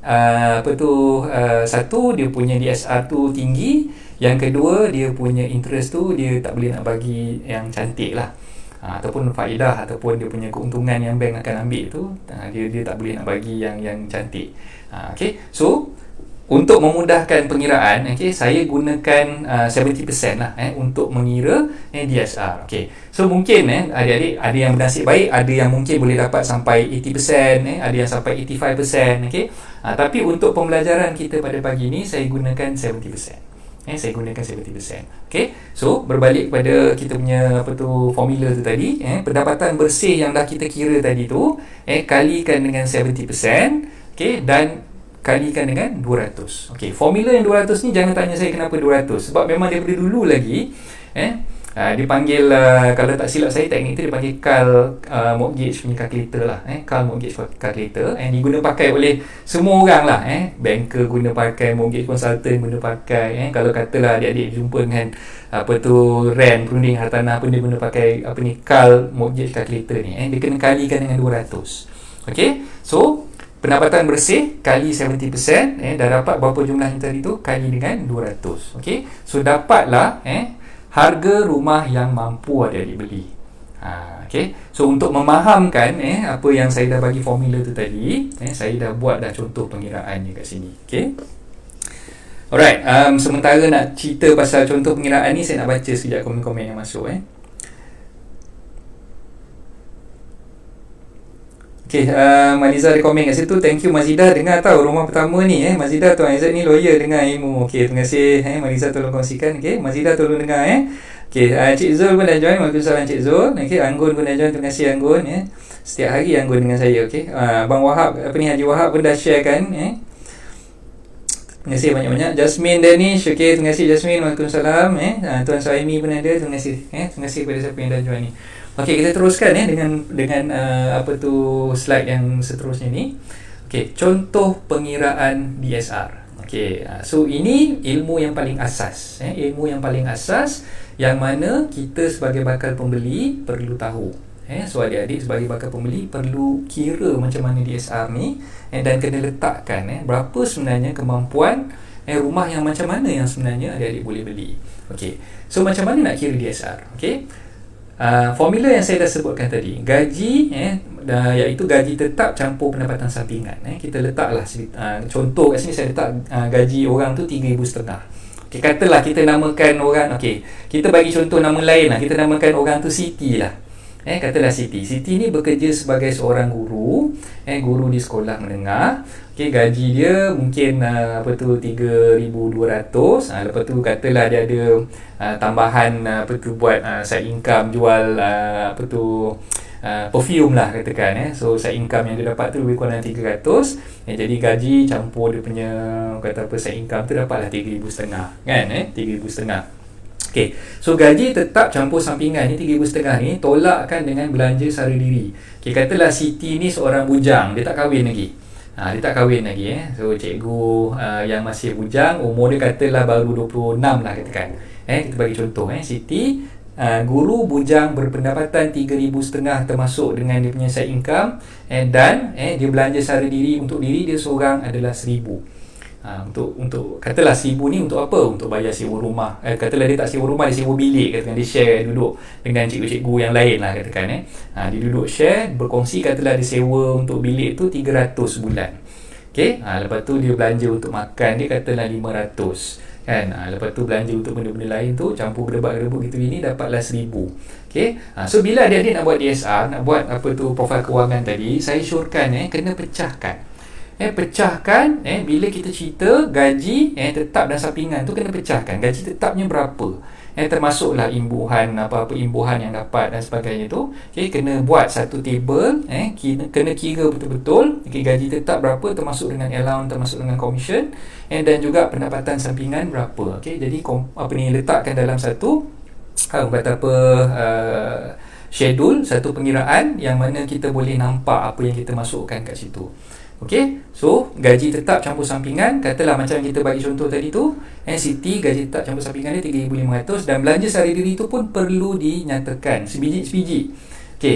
Satu, dia punya DSR tu tinggi. Yang kedua, dia punya interest tu dia tak boleh nak bagi yang cantik lah, ataupun faedah ataupun dia punya keuntungan yang bank akan ambil tu, dia tak boleh nak bagi yang cantik. Okay, so untuk memudahkan pengiraan, saya gunakan 70% lah untuk mengira DSR. So mungkin adik-adik ada yang bernasib baik, ada yang mungkin boleh dapat sampai 80%, ada yang sampai 85%. Tapi untuk pembelajaran kita pada pagi ni, saya gunakan 70%. Saya gunakan 70%. So berbalik pada kita punya formula tu tadi, pendapatan bersih yang dah kita kira tadi tu, kalikan dengan 70%, dan kalikan dengan 200. Formula yang 200 ni jangan tanya saya kenapa 200, sebab memang daripada dulu lagi Dia panggil, kalau tak silap saya, teknik tu dia panggil CAL mortgage punya calculator lah, CAL mortgage calculator, diguna pakai oleh semua orang lah, banker guna pakai, mortgage consultant guna pakai, kalau katalah adik-adik jumpa dengan rent, perunding hartanah pun dia guna pakai CAL mortgage calculator ni, dia kena kalikan dengan 200. Okay, so pendapatan bersih kali 70%, dah dapat berapa jumlah yang tadi tu, kali dengan 200. Okay, so dapatlah harga rumah yang mampu adik-adik beli. Okay, so untuk memahamkan apa yang saya dah bagi formula tu tadi, saya dah buat dah contoh pengiraannya kat sini. Okay, alright, sementara nak cerita pasal contoh pengiraan ni, saya nak baca sekejap komen-komen yang masuk. Okay, Maliza ada komen kat situ. Thank you Mazidah, dengar tahu rumah pertama ni, Mazidah, Tuan Aizat ni lawyer, dengar ilmu. Okay, terima kasih Maliza, tolong kongsikan. Okay, Mazidah tolong dengar. Okay, Cik Zul pun dah join. Waalaikumsalam Cik Zul. Okay, Anggun pun dah join. Terima kasih Anggun. Setiap hari Anggun dengan saya. Okay, Abang Wahab, Haji Wahab pun dah share kan. Terima kasih banyak-banyak. Jasmine Danish. Okay, terima kasih Jasmine. Waalaikumsalam. Tuan Suhaimi pun ada. Terima kasih. Terima kasih kepada siapa yang dah join ni. Okey, kita teruskan dengan slide yang seterusnya ni. Okey, contoh pengiraan DSR. Okey, so ini ilmu yang paling asas, ilmu yang paling asas yang mana kita sebagai bakal pembeli perlu tahu. So adik-adik sebagai bakal pembeli perlu kira macam mana DSR ni, dan kena letakkan berapa sebenarnya kemampuan rumah yang macam mana yang sebenarnya adik-adik boleh beli. Okey, so macam mana nak kira DSR? Okey, formula yang saya dah sebutkan tadi, gaji iaitu gaji tetap campur pendapatan sampingan. Kita letaklah contoh kat sini, saya letak gaji orang tu 3,500. Okay, katalah kita namakan orang, kita bagi contoh nama lain lah, kita namakan orang tu Siti lah. Katalah Siti ni bekerja sebagai seorang guru, guru di sekolah menengah. Gaji dia mungkin 3,200. Lepas tu katalah dia ada tambahan buat side income, jual perfume lah katakan. So side income yang dia dapat tu lebih kurang 300. Jadi gaji campur dia punya side income tu dapatlah 3,500 kan, 3,500. Okay, so gaji tetap campur sampingan ni 3,500 ni tolakkan dengan belanja sara diri. Katalah Siti ni seorang bujang, dia tak kahwin lagi. So cikgu yang masih bujang, umur dia katalah baru 26 lah katakan. Kita bagi contoh, Siti guru bujang berpendapatan 3,500 termasuk dengan dia punya side income, dan dia belanja sara diri untuk diri dia seorang adalah 1,000. Untuk katalah 1,000 ni untuk apa? Untuk bayar sewa rumah. Katalah dia tak sewa rumah, dia sewa bilik katakan, dia share duduk dengan cikgu-cikgu yang lain lah katakan. Dia duduk share, berkongsi, katalah dia sewa untuk bilik tu 300 sebulan. Lepas tu dia belanja untuk makan dia katalah 500 kan. Lepas tu belanja untuk benda-benda lain tu campur gedebak-gedebuk gitu ini dapatlah 1,000. So bila adik-adik nak buat DSR, nak buat profil kewangan tadi, saya syorkan kena pecahkan. Pecahkan bila kita cerita gaji tetap dan sampingan tu, kena pecahkan gaji tetapnya berapa, termasuklah imbuhan, apa-apa imbuhan yang dapat dan sebagainya tu. Kena buat satu table, kena kira betul-betul gaji tetap berapa termasuk dengan allowance, termasuk dengan commission, dan juga pendapatan sampingan berapa. Jadi letakkan dalam satu schedule, satu pengiraan yang mana kita boleh nampak apa yang kita masukkan kat situ. So gaji tetap campur sampingan, katalah macam kita bagi contoh tadi tu, Siti gaji tetap campur sampingan dia 3,500, dan belanja sara diri tu pun perlu dinyatakan sebiji-sebiji.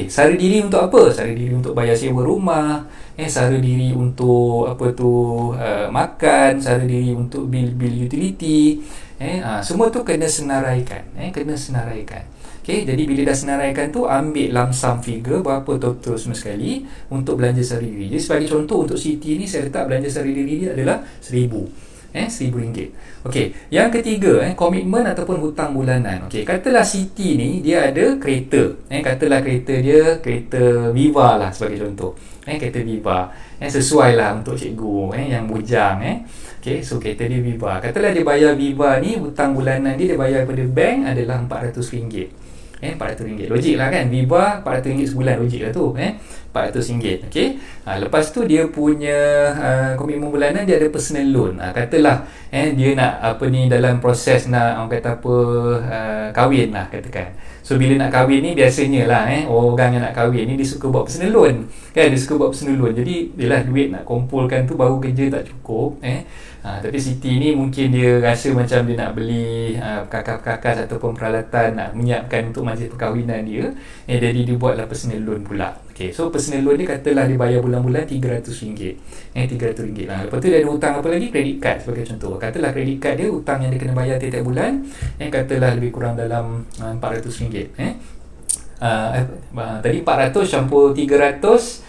Sara diri untuk apa? Sara diri untuk bayar sewa rumah, sara diri untuk makan, sara diri untuk bil-bil utility, semua tu kena senaraikan, jadi bila dah senaraikan tu, ambil lump sum figure berapa total semua sekali untuk belanja sara diri. Jadi sebagai contoh untuk Siti ni, saya letak belanja sara diri dia adalah 1,000. RM1,000. Yang ketiga, komitmen ataupun hutang bulanan. Katalah Siti ni dia ada kereta. Katalah kereta dia kereta Viva lah sebagai contoh. Kereta Viva. Sesuai lah untuk cikgu yang bujang. So kereta dia Viva. Katalah dia bayar Viva ni, hutang bulanan dia bayar kepada bank adalah RM400. RM400. Logik lah kan, Viva RM400 sebulan, logik lah tu. RM400. Okey. Lepas tu dia punya komitmen bulanan, dia ada personal loan. Katalah dia nak dalam proses nak orang kata kahwin lah katakan. So bila nak kahwin ni biasanya lah orang yang nak kahwin ni dia suka buat personal loan. Kan, dia suka buat personal loan. Jadi yalah, duit nak kumpulkan tu baru kerja tak cukup. Tapi Siti ni mungkin dia rasa macam dia nak beli perkakas-perkakas ataupun peralatan nak menyiapkan untuk majlis perkahwinan dia. Jadi dia buatlah personal loan pula. Okay, so personal loan dia katalah dia bayar bulan-bulan RM300. RM300 lah. Lepas tu dia ada hutang apa lagi? Credit card sebagai contoh. Katalah credit card dia, hutang yang dia kena bayar tiap-tiap bulan katalah lebih kurang dalam RM400. Tadi 400 campur 300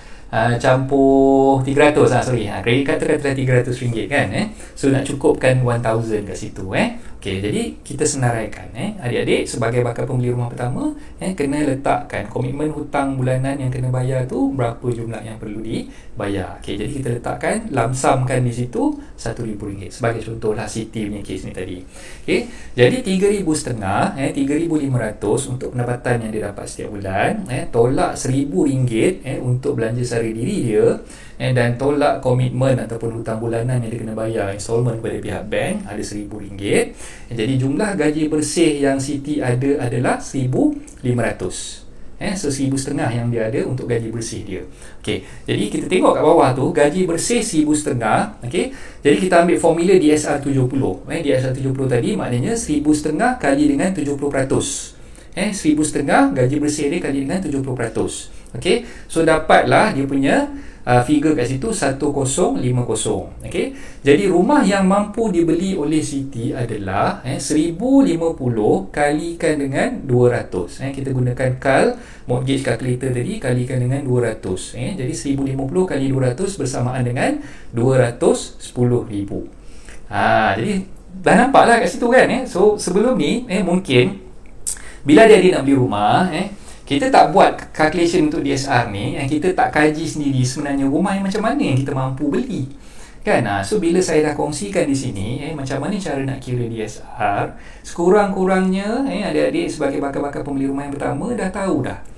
campur 300 credit card tu katalah RM300 kan. So nak cukupkan 1,000 kat situ. Okey, jadi kita senaraikan adik-adik sebagai bakal pembeli rumah pertama kena letakkan komitmen hutang bulanan yang kena bayar tu berapa jumlah yang perlu dibayar. Okey, jadi kita letakkan lamsamkan di situ RM1,000 sebagai contohlah Siti punya kes ni tadi. Okey, jadi RM3,500 RM3,500 untuk pendapatan yang dia dapat setiap bulan. Tolak RM1,000 untuk belanja sara diri dia, dan tolak komitmen ataupun hutang bulanan yang dia kena bayar installment kepada pihak bank ada RM1,000. Jadi jumlah gaji bersih yang Siti ada adalah RM1,500. So RM1,500 yang dia ada untuk gaji bersih dia. Okey, jadi kita tengok kat bawah tu gaji bersih RM1,500. Okey, jadi kita ambil formula DSR 70. DSR 70 tadi maknanya RM1,500 kali dengan 70%. RM1,500 gaji bersih dia kali dengan 70%. Okey, so dapatlah dia punya figure kat situ 1050. Okey, jadi rumah yang mampu dibeli oleh Siti adalah 1050 kalikan dengan 200. Kita gunakan mortgage calculator tadi, kalikan dengan 200. Jadi 1050 kali 200 bersamaan dengan 210,000. Jadi dah nampaklah kat situ kan. So sebelum ni mungkin bila dia nak beli rumah, kita tak buat calculation untuk DSR ni, kita tak kaji sendiri sebenarnya rumah yang macam mana yang kita mampu beli. Kan? So bila saya dah kongsikan di sini, macam mana cara nak kira DSR, sekurang-kurangnya adik-adik sebagai bakal-bakal pembeli rumah yang pertama dah tahu dah.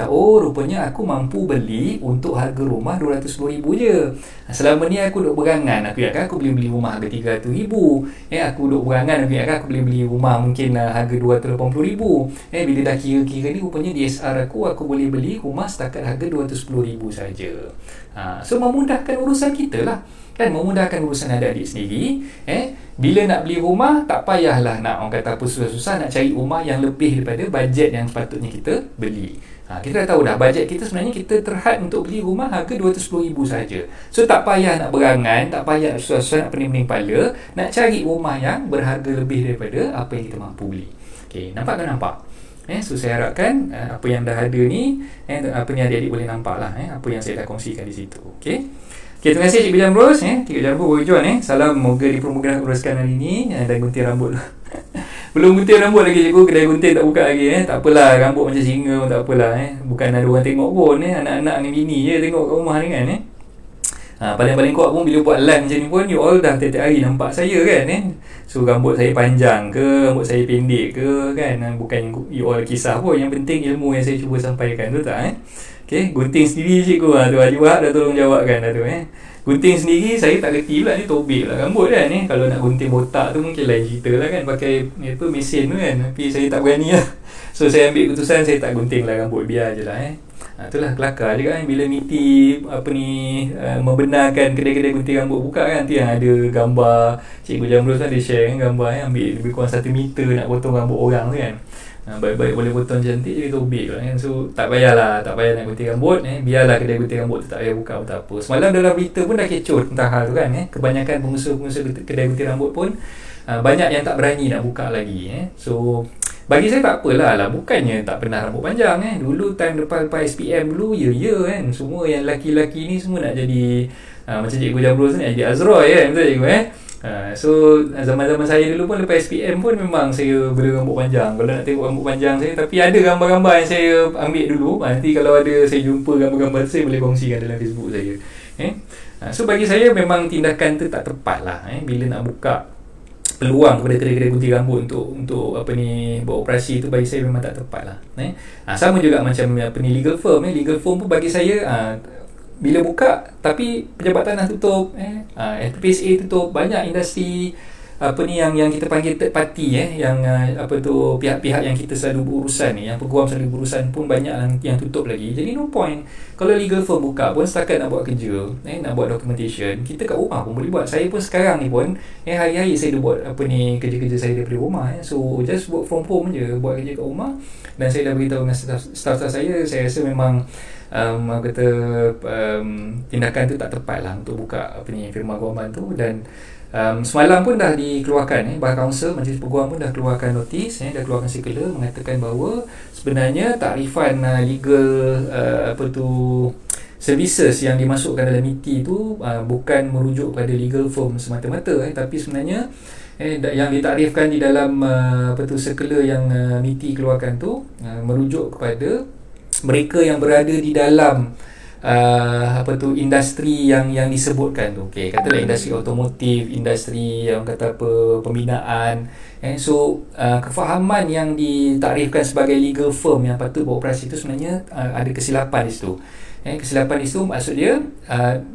Oh, rupanya aku mampu beli untuk harga rumah RM210,000 je. Selama ni aku duk berangan, aku ingatkan aku boleh beli rumah harga RM300,000. Aku duk berangan, aku ingatkan aku boleh beli rumah mungkin harga RM280,000. Bila dah kira-kira ni, rupanya DSR aku boleh beli rumah setakat harga RM210,000 saja. So memudahkan urusan kita lah. Kan, memudahkan urusan adik-adik sendiri. Bila nak beli rumah, tak payahlah nak orang kata apa susah-susah nak cari rumah yang lebih daripada bajet yang sepatutnya kita beli. Kita dah tahu dah bajet kita sebenarnya kita terhad untuk beli rumah harga RM210,000 saja. So tak payah nak berangan, tak payah susah-susah nak pening-pening kepala nak cari rumah yang berharga lebih daripada apa yang kita mampu beli. Okey, nampak? So saya harapkan apa yang dah ada ni, apa ni adik-adik boleh nampak lah apa yang saya dah kongsikan di situ. Okey. Okay, terima kasih Cik Jamrus. Cik Jamrus baru join. Salam, moga dipermudahkan uruskan hari ni. Dan gunting rambut lah. Belum gunting rambut lagi cikgu, kedai gunting tak buka lagi. Tak apalah, rambut macam singa pun tak apalah. Bukan ada orang tengok pun. Anak-anak ni bini je tengok kat rumah ni kan. Paling-paling kuat pun bila buat live macam ni pun, you all dah tiap-tiap hari nampak saya kan. So rambut saya panjang ke, rambut saya pendek ke kan. Bukan you all kisah pun, yang penting ilmu yang saya cuba sampaikan tu tak. Okay, gunting sendiri cikgu tu Haji Wahab dah tolong jawabkan dah tu. Gunting sendiri saya tak reti pula, ni tobek lah rambut kan. Kalau nak gunting botak tu mungkin lain cerita lah kan, pakai mesin tu kan. Tapi saya tak berani lah. So saya ambil keputusan saya tak gunting lah rambut, biar je lah. Itulah kelakar je kan bila MITI membenarkan kedai-kedai gunting rambut buka kan. Nanti yang ada gambar Cikgu Jamrus kan, dia share kan gambar ambil lebih kurang 1 meter nak potong rambut orang tu kan. Baik-baik boleh potong cantik je, tobek lah kan. So tak payah nak gunting rambut. Biarlah kedai gunting rambut tu tak payah buka tak apa. Semalam dalam berita pun dah kecoh tentang hal tu kan. Kebanyakan pengusaha-pengusaha kedai gunting rambut pun banyak yang tak berani nak buka lagi. So bagi saya tak apalah lah, bukannya tak pernah rambut panjang. Dulu time lepas SPM dulu kan, semua yang lelaki-lelaki ni semua nak jadi macam Cikgu Jamrus ni, nak jadi Azroy kan, betul cikgu So zaman-zaman saya dulu pun lepas SPM pun memang saya berrambut panjang. Kalau nak tengok rambut panjang saya, tapi ada gambar-gambar yang saya ambil dulu. Nanti kalau ada saya jumpa gambar-gambar tu, saya boleh kongsikan dalam Facebook saya. So bagi saya memang tindakan tu tak tepat lah bila nak buka peluang kepada kedai-kedai gunting rambut untuk apa ni beroperasi tu bagi saya memang tak tepat lah. Sama juga macam apa ni legal firm pun bagi saya bila buka tapi pejabat tanah tutup, FPSA tutup, banyak industri apa ni yang kita panggil third party, yang apa tu pihak-pihak yang kita selalu berurusan ni, yang peguam selalu berurusan pun banyak yang tutup lagi. Jadi no point kalau legal firm buka pun setakat nak buat kerja, nak buat documentation, kita kat rumah pun boleh buat. Saya pun sekarang ni pun hari-hari saya dah buat apa ni kerja-kerja saya daripada rumah, so just work from home je, buat kerja kat rumah. Dan saya dah beritahu dengan staff saya rasa memang tindakan tu tak tepat lah untuk buka apa ni firma guaman tu. Dan semalam pun dah dikeluarkan, Bar Kaunsil Majlis Peguam pun dah keluarkan notis, dah keluarkan circular mengatakan bahawa sebenarnya takrifan legal services yang dimasukkan dalam MITI tu bukan merujuk pada legal firm semata-mata, tapi sebenarnya yang ditakrifkan di dalam circular yang MITI keluarkan tu merujuk kepada mereka yang berada di dalam industri yang disebutkan tu. Katalah industri otomotif, industri yang kata pembinaan. So kefahaman yang ditakrifkan sebagai legal firm yang patut beroperasi itu sebenarnya ada kesilapan di situ. Kesilapan di situ maksud dia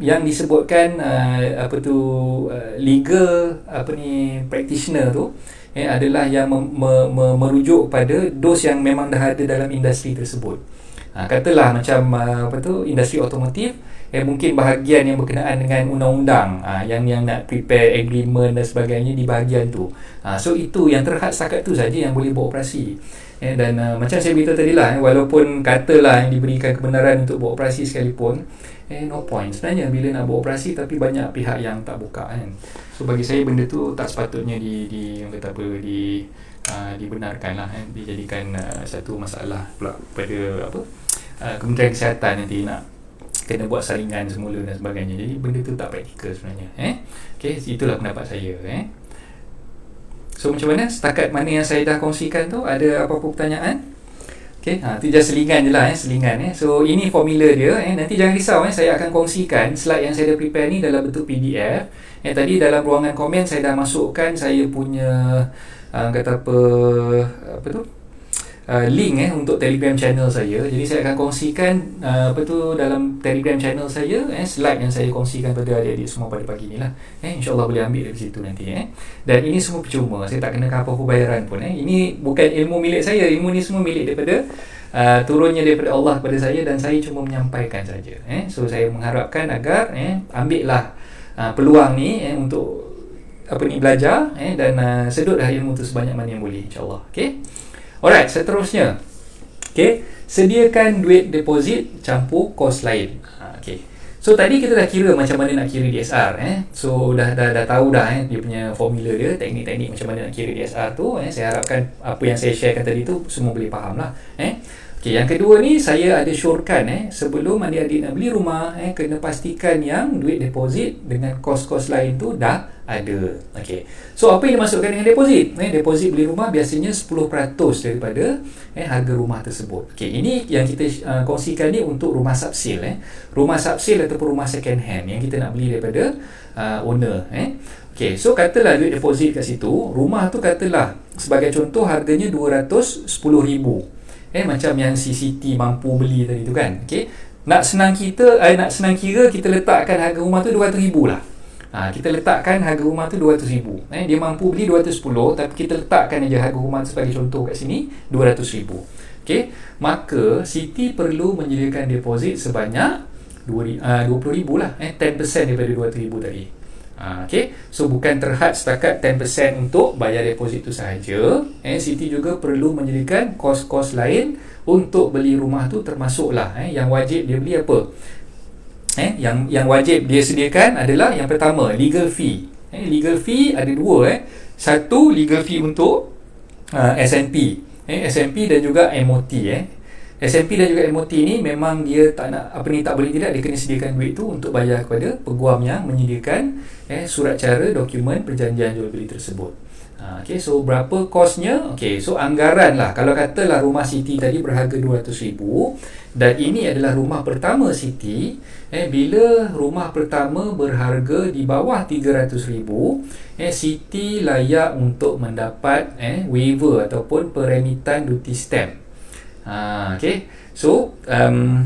yang disebutkan legal practitioner tu adalah yang merujuk pada dos yang memang dah ada dalam industri tersebut. Katalah macam industri otomotif, mungkin bahagian yang berkenaan dengan undang-undang, yang nak prepare agreement dan sebagainya di bahagian tu. So itu yang terhad setakat tu saja yang boleh beroperasi. Dan macam saya beritahu tadi lah, walaupun katalah yang diberikan kebenaran untuk beroperasi sekalipun, no point sebenarnya bila nak beroperasi tapi banyak pihak yang tak buka, So bagi saya benda tu tak sepatutnya dibenarkan lah, dijadikan satu masalah pula pada Kementerian Kesihatan nanti nak kena buat saringan semula dan sebagainya. Jadi benda tu tak praktikal sebenarnya. Itulah pendapat saya. So macam mana, setakat mana yang saya dah kongsikan tu, ada apa-apa pertanyaan? Tu just selingan je lah, selingan. So ini formula dia, nanti jangan risau, saya akan kongsikan slide yang saya dah prepare ni dalam bentuk PDF. Tadi dalam ruangan komen saya dah masukkan saya punya link untuk Telegram channel saya. Jadi saya akan kongsikan dalam Telegram channel saya slide yang saya kongsikan pada adik-adik semua pada pagi ni lah. InsyaAllah boleh ambil dari situ nanti. Dan ini semua percuma, saya tak kena apa-apa bayaran pun. Ini bukan ilmu milik saya, ilmu ni semua milik daripada turunnya daripada Allah kepada saya, dan saya cuma menyampaikan saja. So saya mengharapkan agar ambillah peluang ni untuk belajar dan sedutlah ilmu tu sebanyak mana yang boleh, insyaAllah. Alright, seterusnya. Sediakan duit deposit campur kos lain. So tadi kita dah kira macam mana nak kira DSR. So dah tahu dah dia punya formula dia, teknik-teknik macam mana nak kira DSR tu. Saya harapkan apa yang saya sharekan tadi tu semua boleh faham lah. Yang kedua ni saya ada syorkan sebelum adik-adik nak beli rumah, kena pastikan yang duit deposit dengan kos-kos lain tu dah ada. So apa yang dimasukkan dengan deposit? Deposit beli rumah biasanya 10% daripada harga rumah tersebut. Ini yang kita kongsikan ni untuk rumah subsil. Rumah subsil ataupun rumah second hand yang kita nak beli daripada owner. So katalah duit deposit kat situ, rumah tu katalah sebagai contoh harganya 210,000. Macam yang CCT mampu beli tadi tu kan. Nak senang kira, kita letakkan harga rumah tu 200,000 lah. Kita letakkan harga rumah tu 200,000. Dia mampu beli 210, tapi kita letakkan aja harga rumah tu sebagai contoh kat sini 200,000. Maka Siti perlu menyediakan deposit sebanyak 20,000 lah. 10% daripada 200,000 tadi. So bukan terhad setakat 10% untuk bayar deposit tu sahaja. Siti juga perlu menyediakan kos-kos lain untuk beli rumah tu, termasuklah yang wajib dia beli apa. Yang wajib dia sediakan adalah yang pertama, legal fee. Legal fee ada dua. Satu, legal fee untuk SNP. SNP dan juga MOT. SNP dan juga MOT ni memang dia tak nak tak boleh tidak, dia kena sediakan duit tu untuk bayar kepada peguam yang menyediakan surat cara dokumen perjanjian jual beli tersebut. Okay, so berapa kosnya? Okay, so anggaran lah. Kalau katalah rumah Siti tadi berharga 200,000 dan ini adalah rumah pertama Siti, bila rumah pertama berharga di bawah 300,000, Siti layak untuk mendapat waiver ataupun peremitan duty stamp. Okay. So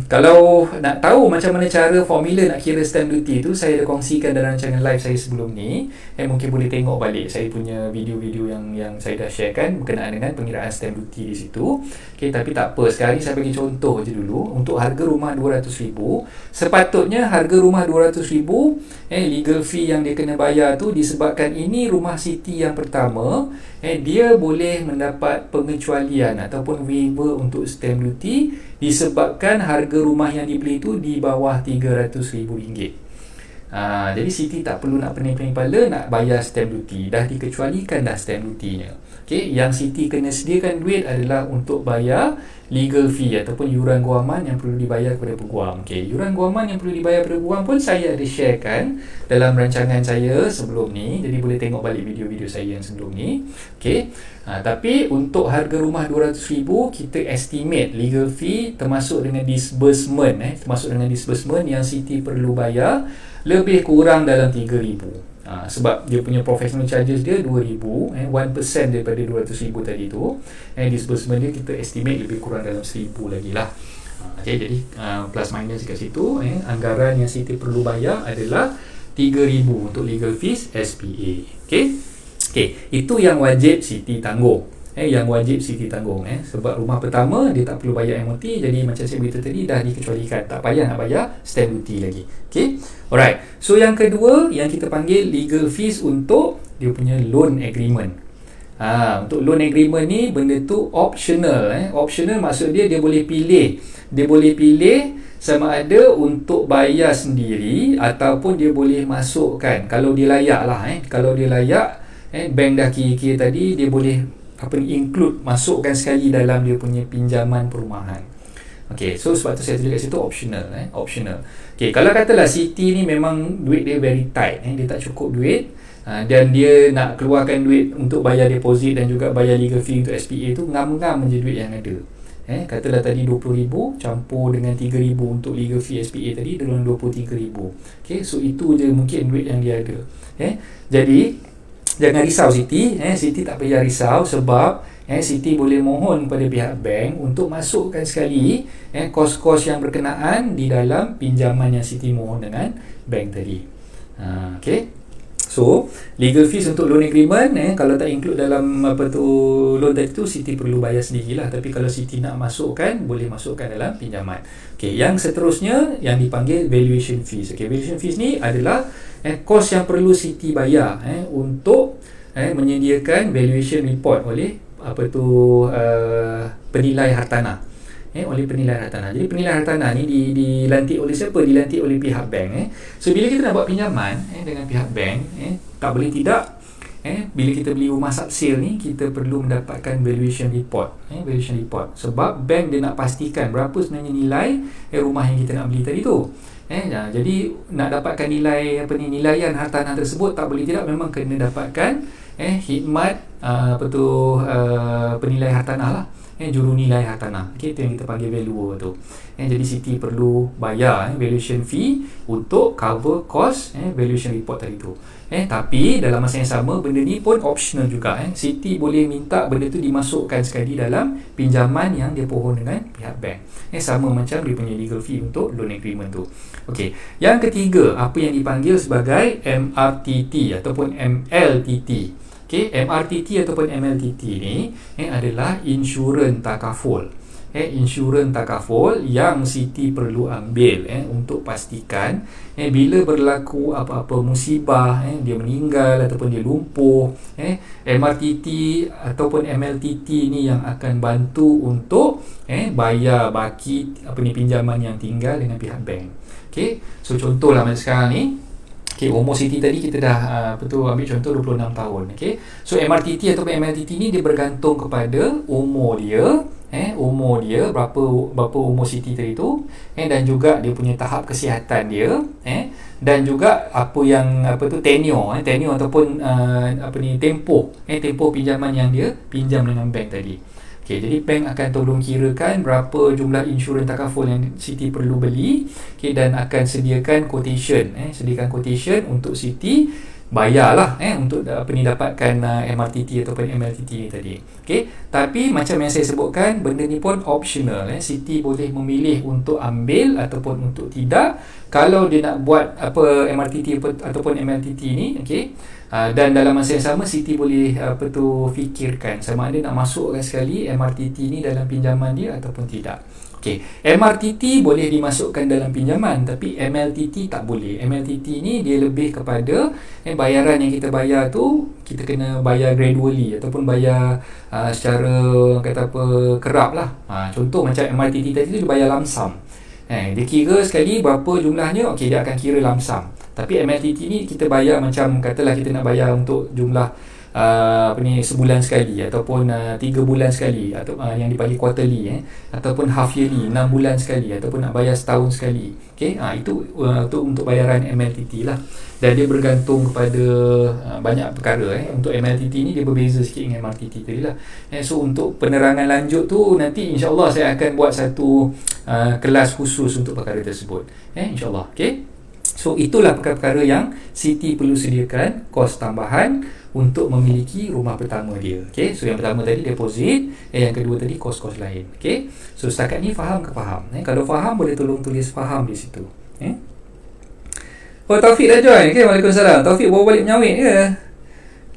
kalau nak tahu macam mana cara formula nak kira stamp duty tu, saya dah kongsikan dalam rancangan live saya sebelum ni. Mungkin boleh tengok balik saya punya video-video yang saya dah sharekan berkenaan dengan pengiraan stamp duty di situ. Okay, tapi tak apa, sekarang ni saya bagi contoh je dulu. Untuk harga rumah 200,000, sepatutnya harga rumah 200,000, legal fee yang dia kena bayar tu disebabkan ini rumah Siti yang pertama, dia boleh mendapat pengecualian ataupun waiver untuk stamp duty disebabkan harga rumah yang dibeli tu di bawah RM300,000. Jadi Siti tak perlu nak pening-pening kepala nak bayar stamp duty, dah dikecualikan dah stamp duty-nya. Okay, yang Siti kena sediakan duit adalah untuk bayar legal fee ataupun yuran guaman yang perlu dibayar kepada peguam. Okay, yuran guaman yang perlu dibayar kepada peguam pun saya ada sharekan dalam rancangan saya sebelum ni, jadi boleh tengok balik video-video saya yang sebelum ni. Okay, tapi untuk harga rumah 200,000, kita estimate legal fee termasuk dengan disbursement yang Siti perlu bayar lebih kurang dalam 3,000. Sebab dia punya professional charges dia 2,000, 1% daripada 200,000 tadi tu, disbursement dia kita estimate lebih kurang dalam 1,000 lagi lah. Okay, jadi plus minus kat situ, anggaran yang Siti perlu bayar adalah 3,000 untuk legal fees SPA. Okay, itu yang wajib Siti tanggung. Yang wajib Siti tanggung, sebab rumah pertama dia tak perlu bayar MOT, jadi macam saya beritahu tadi dah dikecualikan, tak payah nak bayar stamp duty lagi. Okay, alright. So yang kedua yang kita panggil legal fees untuk dia punya loan agreement. Untuk loan agreement ni benda tu optional. Optional maksud dia boleh pilih. Dia boleh pilih sama ada untuk bayar sendiri ataupun dia boleh masukkan kalau dia layak lah. Kalau dia layak, bank dah kira-kira tadi, dia boleh include, masukkan sekali dalam dia punya pinjaman perumahan. Okay, so sebab tu saya tulis kat situ optional. Optional. Okay, kalau katalah Siti ni memang duit dia very tight, dia tak cukup duit, dan dia nak keluarkan duit untuk bayar deposit dan juga bayar legal fee untuk SPA tu, ngam-ngam je duit yang ada. Katalah tadi 20,000 campur dengan 3,000 untuk legal fee SPA tadi, dalam 23,000. Okay, so itu je mungkin duit yang dia ada. Jadi jangan risau Siti, Siti tak payah risau sebab Siti boleh mohon kepada pihak bank untuk masukkan sekali kos-kos yang berkenaan di dalam pinjaman yang Siti mohon dengan bank tadi. Okay. So, legal fees untuk loan agreement, kalau tak include dalam loan tadi tu, Siti perlu bayar sendirilah. Tapi kalau Siti nak masukkan, boleh masukkan dalam pinjaman. Okay, yang seterusnya yang dipanggil valuation fees. Okay, valuation fees ni adalah kos yang perlu Siti bayar untuk menyediakan valuation report oleh penilai hartanah. Oleh penilai hartanah. Jadi penilai hartanah ni dilantik oleh siapa? Dilantik oleh pihak bank. So bila kita nak buat pinjaman dengan pihak bank, tak boleh tidak, bila kita beli rumah sub-sale ni, kita perlu mendapatkan valuation report. Valuation report. Sebab bank dia nak pastikan berapa sebenarnya nilai rumah yang kita nak beli tadi tu. Jadi nak dapatkan nilaian hartanah tersebut, tak boleh tidak memang kena dapatkan khidmat penilai hartanah lah, juru nilai hartanah. Okay, itu yang kita panggil valuer tu. Jadi Siti perlu bayar valuation fee untuk cover cost valuation report tadi tu. Tapi dalam masa yang sama, benda ni pun optional juga. Siti boleh minta benda tu dimasukkan sekali dalam pinjaman yang dia pohon dengan pihak bank. Sama macam dia punya legal fee untuk loan agreement tu. Okey, yang ketiga, apa yang dipanggil sebagai MRTT ataupun MLTT. Okay, MRTT ataupun MLTT ni adalah insurans takaful. Insurans takaful yang Siti perlu ambil untuk pastikan bila berlaku apa-apa musibah, dia meninggal ataupun dia lumpuh, MRTT ataupun MLTT ni yang akan bantu untuk bayar baki pinjaman yang tinggal dengan pihak bank. Okay, so contohlah macam sekarang ni. Okay, umur Siti tadi kita dah ambil contoh 26 tahun. Okay, so MRTT ataupun MLTT ni dia bergantung kepada umur dia, berapa umur Siti tadi tu, dan juga dia punya tahap kesihatan dia, dan juga tenure ataupun tempoh pinjaman yang dia pinjam dengan bank tadi. Okay, jadi bank akan tolong kirakan berapa jumlah insurans takaful yang Siti perlu beli, dan akan sediakan quotation untuk Siti bayarlah untuk dapatkan MRTT ataupun MLTT ni tadi. Okey, tapi macam yang saya sebutkan, benda ni pun optional. Siti boleh memilih untuk ambil ataupun untuk tidak. Kalau dia nak buat MRTT ataupun MLTT ni, okey, dan dalam masa yang sama Siti boleh fikirkan sama ada nak masukkan sekali MRTT ni dalam pinjaman dia ataupun tidak. Okey, MRTT boleh dimasukkan dalam pinjaman, tapi MLTT tak boleh. MLTT ni dia lebih kepada bayaran yang kita bayar tu, kita kena bayar gradually ataupun bayar secara kerap lah. Contoh macam MRTT tadi tu dia bayar lump sum. Dia kira sekali berapa jumlahnya, okey, dia akan kira lump sum. Tapi MLTT ni kita bayar macam, katalah kita nak bayar untuk jumlah sebulan sekali ataupun 3 bulan sekali, atau yang dipanggil quarterly, ataupun half yearly, 6 bulan sekali, ataupun nak bayar setahun sekali. Okey, itu untuk bayaran MLTT lah. Dan dia bergantung kepada banyak perkara. Untuk MLTT ni dia berbeza sikit dengan MRTT tadi lah. So untuk penerangan lanjut tu, nanti insyaAllah saya akan buat satu kelas khusus untuk perkara tersebut, insyaAllah. Okey, so itulah perkara-perkara yang Siti perlu sediakan, kos tambahan untuk memiliki rumah pertama dia. Okey, so yang pertama tadi deposit, yang kedua tadi kos-kos lain. Okey, so setakat ni faham ke faham? Kalau faham boleh tolong tulis faham di situ. Oh, Taufik dah join. Okay, Waalaikumsalam. Taufik bawa balik menyawit ke?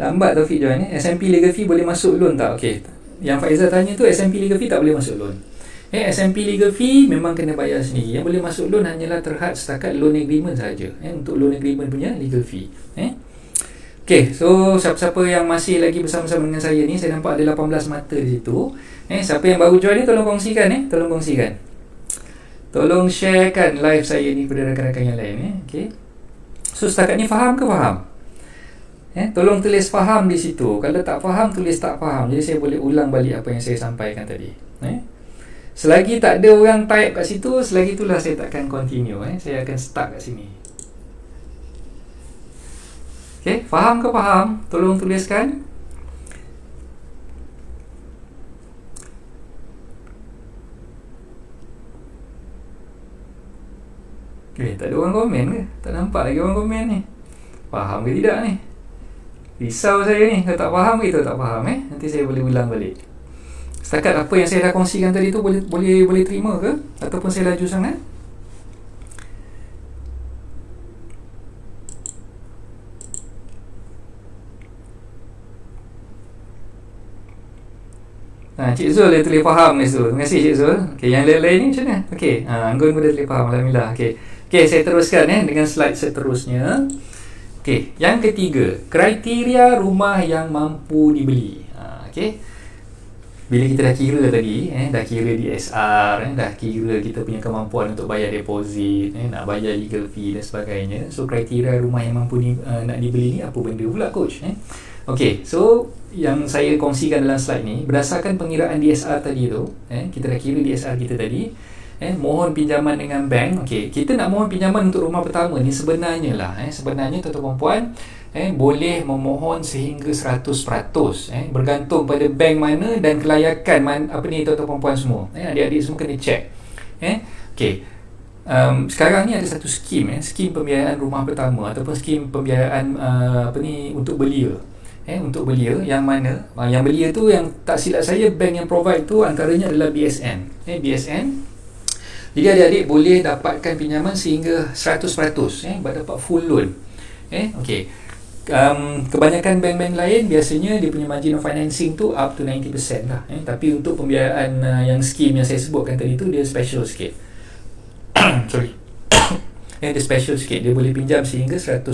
Lambat Taufik join. SMP Legal Fee boleh masuk loan tak? Okey, yang Faizal tanya tu SMP Legal Fee tak boleh masuk loan. SMP Legal Fee memang kena bayar sendiri. Yang boleh masuk loan hanyalah terhad setakat loan agreement saja. Untuk loan agreement punya legal fee. Okey, so siapa-siapa yang masih lagi bersama-sama dengan saya ni, saya nampak ada 18 mata di situ. Siapa yang baru join ni tolong kongsikan. Tolong kongsikan. Tolong sharekan live saya ni kepada rakan-rakan yang lain. Okey. So setakat ni faham ke faham? Tolong tulis faham di situ. Kalau tak faham, tulis tak faham. Jadi saya boleh ulang balik apa yang saya sampaikan tadi. Selagi tak ada orang type kat situ, selagi itulah saya takkan continue. Saya akan start kat sini. Okay, faham ke faham? Tolong tuliskan. Tak ada orang komen ke? Tak nampak lagi orang komen ni. Faham ke tidak ni? Risau saya ni. Kalau tak faham ke tak faham nanti saya boleh ulang balik. Setakat apa yang saya dah kongsikan tadi tu boleh terima ke? Ataupun saya laju sangat? Cik Zul dia tulis faham ni Zul. Terima kasih Cik Zul. Okay, yang lain-lain ni macam mana? Okay, Anggun pun dah tulis faham. Alhamdulillah. Okay, saya teruskan dengan slide seterusnya. Okay, yang ketiga, kriteria rumah yang mampu dibeli. Okay, bila kita dah kira tadi, dah kira DSR, dah kira kita punya kemampuan untuk bayar deposit, nak bayar legal fee dan sebagainya. So kriteria rumah yang mampu nak dibeli ni apa benda pula coach? Okey, so yang saya kongsikan dalam slide ni berdasarkan pengiraan DSR tadi tu, kita dah kira DSR kita tadi. Mohon pinjaman dengan bank. Okey, kita nak mohon pinjaman untuk rumah pertama ni sebenarnya tuan-tuan puan, boleh memohon sehingga 100%, bergantung pada bank mana dan kelayakan tuan-tuan puan semua. Adik-adik semua kena check. Okey. Sekarang ni ada satu skim pembiayaan rumah pertama ataupun skim pembiayaan untuk belia. Untuk belia yang mana yang belia tu, yang tak silap saya bank yang provide tu antaranya adalah BSN. BSN. Jadi adik-adik boleh dapatkan pinjaman sehingga 100%, dapat full loan. Okey. Kebanyakan bank-bank lain biasanya dia punya margin of financing tu up to 90% lah. Tapi untuk pembiayaan yang skim yang saya sebutkan tadi tu, dia special sikit. Sorry. Dia special sikit. Dia boleh pinjam sehingga 100%.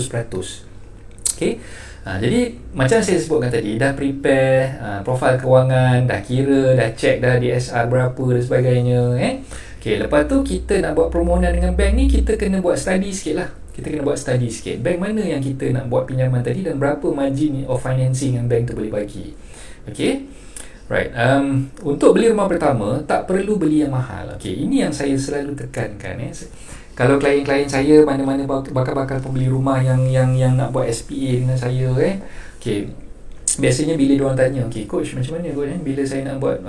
Okey. Jadi macam saya sebutkan tadi, dah prepare profil kewangan, dah kira, dah check dah DSR berapa dan sebagainya. Okey, lepas tu kita nak buat permohonan dengan bank ni, kita kena buat study sikit lah. Bank mana yang kita nak buat pinjaman tadi dan berapa margin of financing yang bank tu boleh bagi. Okey. Right. Untuk beli rumah pertama tak perlu beli yang mahal. Okey, ini yang saya selalu tekankan. Kalau klien-klien saya mana-mana bakal pembeli rumah yang nak buat SPA dengan saya okey, biasanya bila diorang tanya, okey coach macam mana coach bila saya nak buat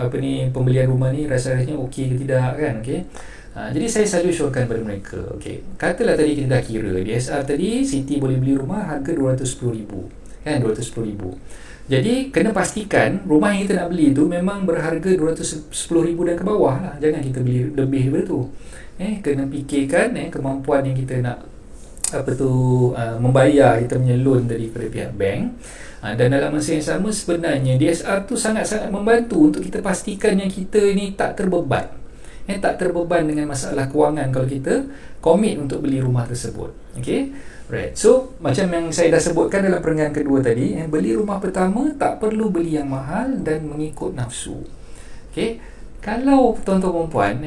pembelian rumah ni, rasanya okey ke tidak kan, okey. Jadi saya selalu syorkan pada mereka, okey, katalah tadi kita dah kira DSR tadi Siti boleh beli rumah harga 210,000 kan, 210,000. Jadi kena pastikan rumah yang kita nak beli tu memang berharga 210,000 dan ke bawah lah. Jangan kita beli lebih daripada tu. Kena fikirkan kemampuan yang kita nak membayar kita punya loan daripada pihak bank. Dan dalam masa yang sama sebenarnya DSR tu sangat-sangat membantu untuk kita pastikan yang kita ni tak terbeban. Tak terbeban dengan masalah kewangan kalau kita komit untuk beli rumah tersebut. Okay? Right. So, macam yang saya dah sebutkan dalam perenggan kedua tadi, beli rumah pertama tak perlu beli yang mahal dan mengikut nafsu. Okay? Kalau tuan-tuan perempuan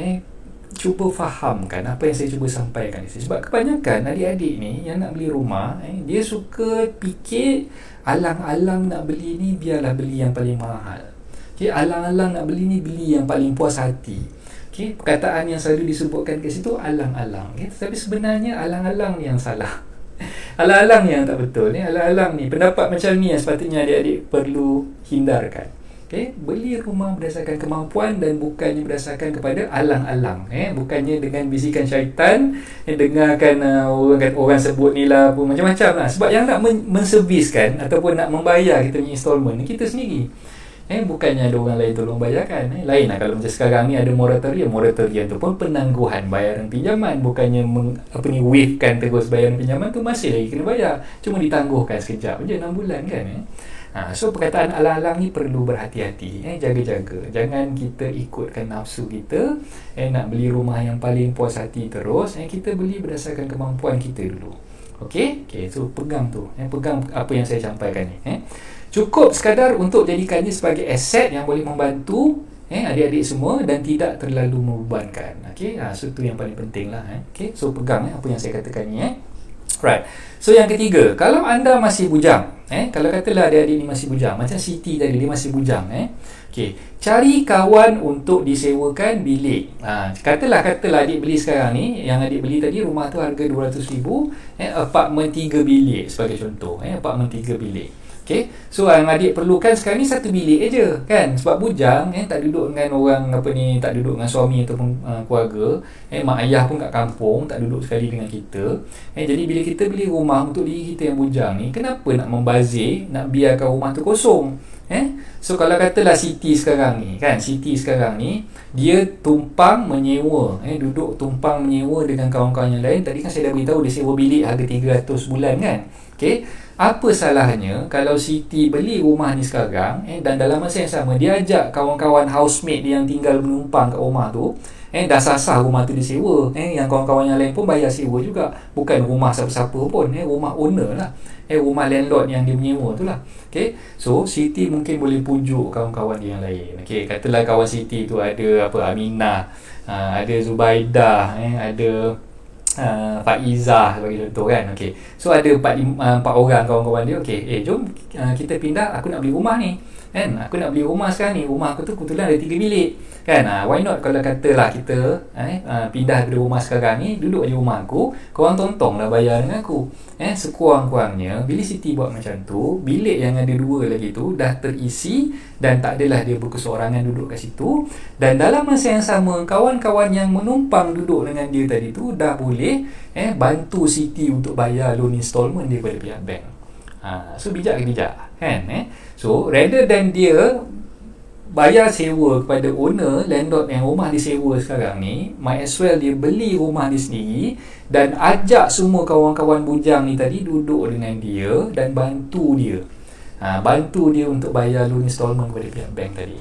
cuba fahamkan apa yang saya cuba sampaikan. Sebab kebanyakan adik-adik ni yang nak beli rumah, dia suka fikir alang-alang nak beli ni biarlah beli yang paling mahal. Okay? Alang-alang nak beli ni beli yang paling puas hati. Okay? Perkataan yang selalu disebutkan ke situ alang-alang. Okay? Tapi sebenarnya alang-alang ni yang salah. Alang-alang ni yang tak betul. Alang-alang ni, pendapat macam ni yang sepatutnya adik-adik perlu hindarkan. Beli rumah berdasarkan kemampuan dan bukannya berdasarkan kepada alang-alang. Bukannya dengan bisikan syaitan, dengarkan orang sebut ni lah pun macam-macam lah. Sebab yang nak menserviskan ataupun nak membayar kita punya installment ni kita sendiri. Bukannya ada orang lain tolong bayarkan. Lain lah kalau macam sekarang ni ada moratorium. Moratorium tu pun penangguhan bayaran pinjaman. Bukannya wavekan terus bayaran pinjaman tu, masih lagi kena bayar. Cuma ditangguhkan sekejap je, 6 bulan kan. So perkataan alang-alang ni perlu berhati-hati. Jaga-jaga. Jangan kita ikutkan nafsu kita. Nak beli rumah yang paling puas hati terus. Kita beli berdasarkan kemampuan kita dulu. Okay? So pegang tu. Pegang apa yang saya sampaikan ni. Cukup sekadar untuk jadikannya sebagai aset yang boleh membantu adik-adik semua dan tidak terlalu membebankan. Okay? So itu yang paling penting lah. Okay? So pegang apa yang saya katakan ni. Right. So yang ketiga, kalau anda masih bujang, kalau katalah adik-adik ni masih bujang, macam Siti tadi dia masih bujang, okay, cari kawan untuk disewakan bilik. Katalah adik beli sekarang ni, yang adik beli tadi rumah tu harga 200,000, apartmen 3 bilik sebagai contoh, apartmen 3 bilik. Okay, so yang adik perlukan sekarang ni satu bilik aja kan, sebab bujang tak duduk dengan orang tak duduk dengan suami ataupun keluarga, mak ayah pun kat kampung, tak duduk sekali dengan kita. Jadi bila kita beli rumah untuk diri kita yang bujang ni, kenapa nak membazir, nak biarkan rumah tu kosong? So kalau katalah Siti sekarang ni dia tumpang menyewa, duduk tumpang menyewa dengan kawan-kawan yang lain. Tadi kan saya dah beritahu dia sewa bilik harga 300 bulan kan. Okay, apa salahnya kalau Siti beli rumah ni sekarang dan dalam masa yang sama dia ajak kawan-kawan housemate dia yang tinggal menumpang kat rumah tu, dah sah-sah rumah tu disewa, yang kawan-kawan yang lain pun bayar sewa juga, bukan rumah siapa-siapa pun, rumah owner lah, rumah landlord yang dia menyewa tu lah. Okay, so Siti mungkin boleh pujuk kawan-kawan dia yang lain. Okay, katalah kawan Siti tu ada Aminah, ada Zubaidah, ada Faizah bagi contoh kan. Okay, so ada 4 orang kawan-kawan dia. Okay, jom kita pindah, aku nak beli rumah ni kan, aku nak beli rumah sekarang ni, rumah aku tu kebetulan ada 3 bilik kan. Why not kalau katalah kita pindah dari rumah sekarang ni, duduk je rumah aku, korang tontong lah bayar dengan aku. Sekurang-kurangnya bila Siti buat macam tu, bilik yang ada 2 lagi tu dah terisi dan tak adalah dia berkesorangan duduk kat situ. Dan dalam masa yang sama, kawan-kawan yang menumpang duduk dengan dia tadi tu dah boleh bantu Siti untuk bayar loan installment daripada pihak bank. So bijak ke bijak kan. So rather than dia bayar sewa kepada owner, landlord yang rumah disewa sekarang ni, might as well dia beli rumah dia sendiri dan ajak semua kawan-kawan bujang ni tadi duduk dengan dia dan bantu dia, bantu dia untuk bayar loan installment kepada pihak bank tadi.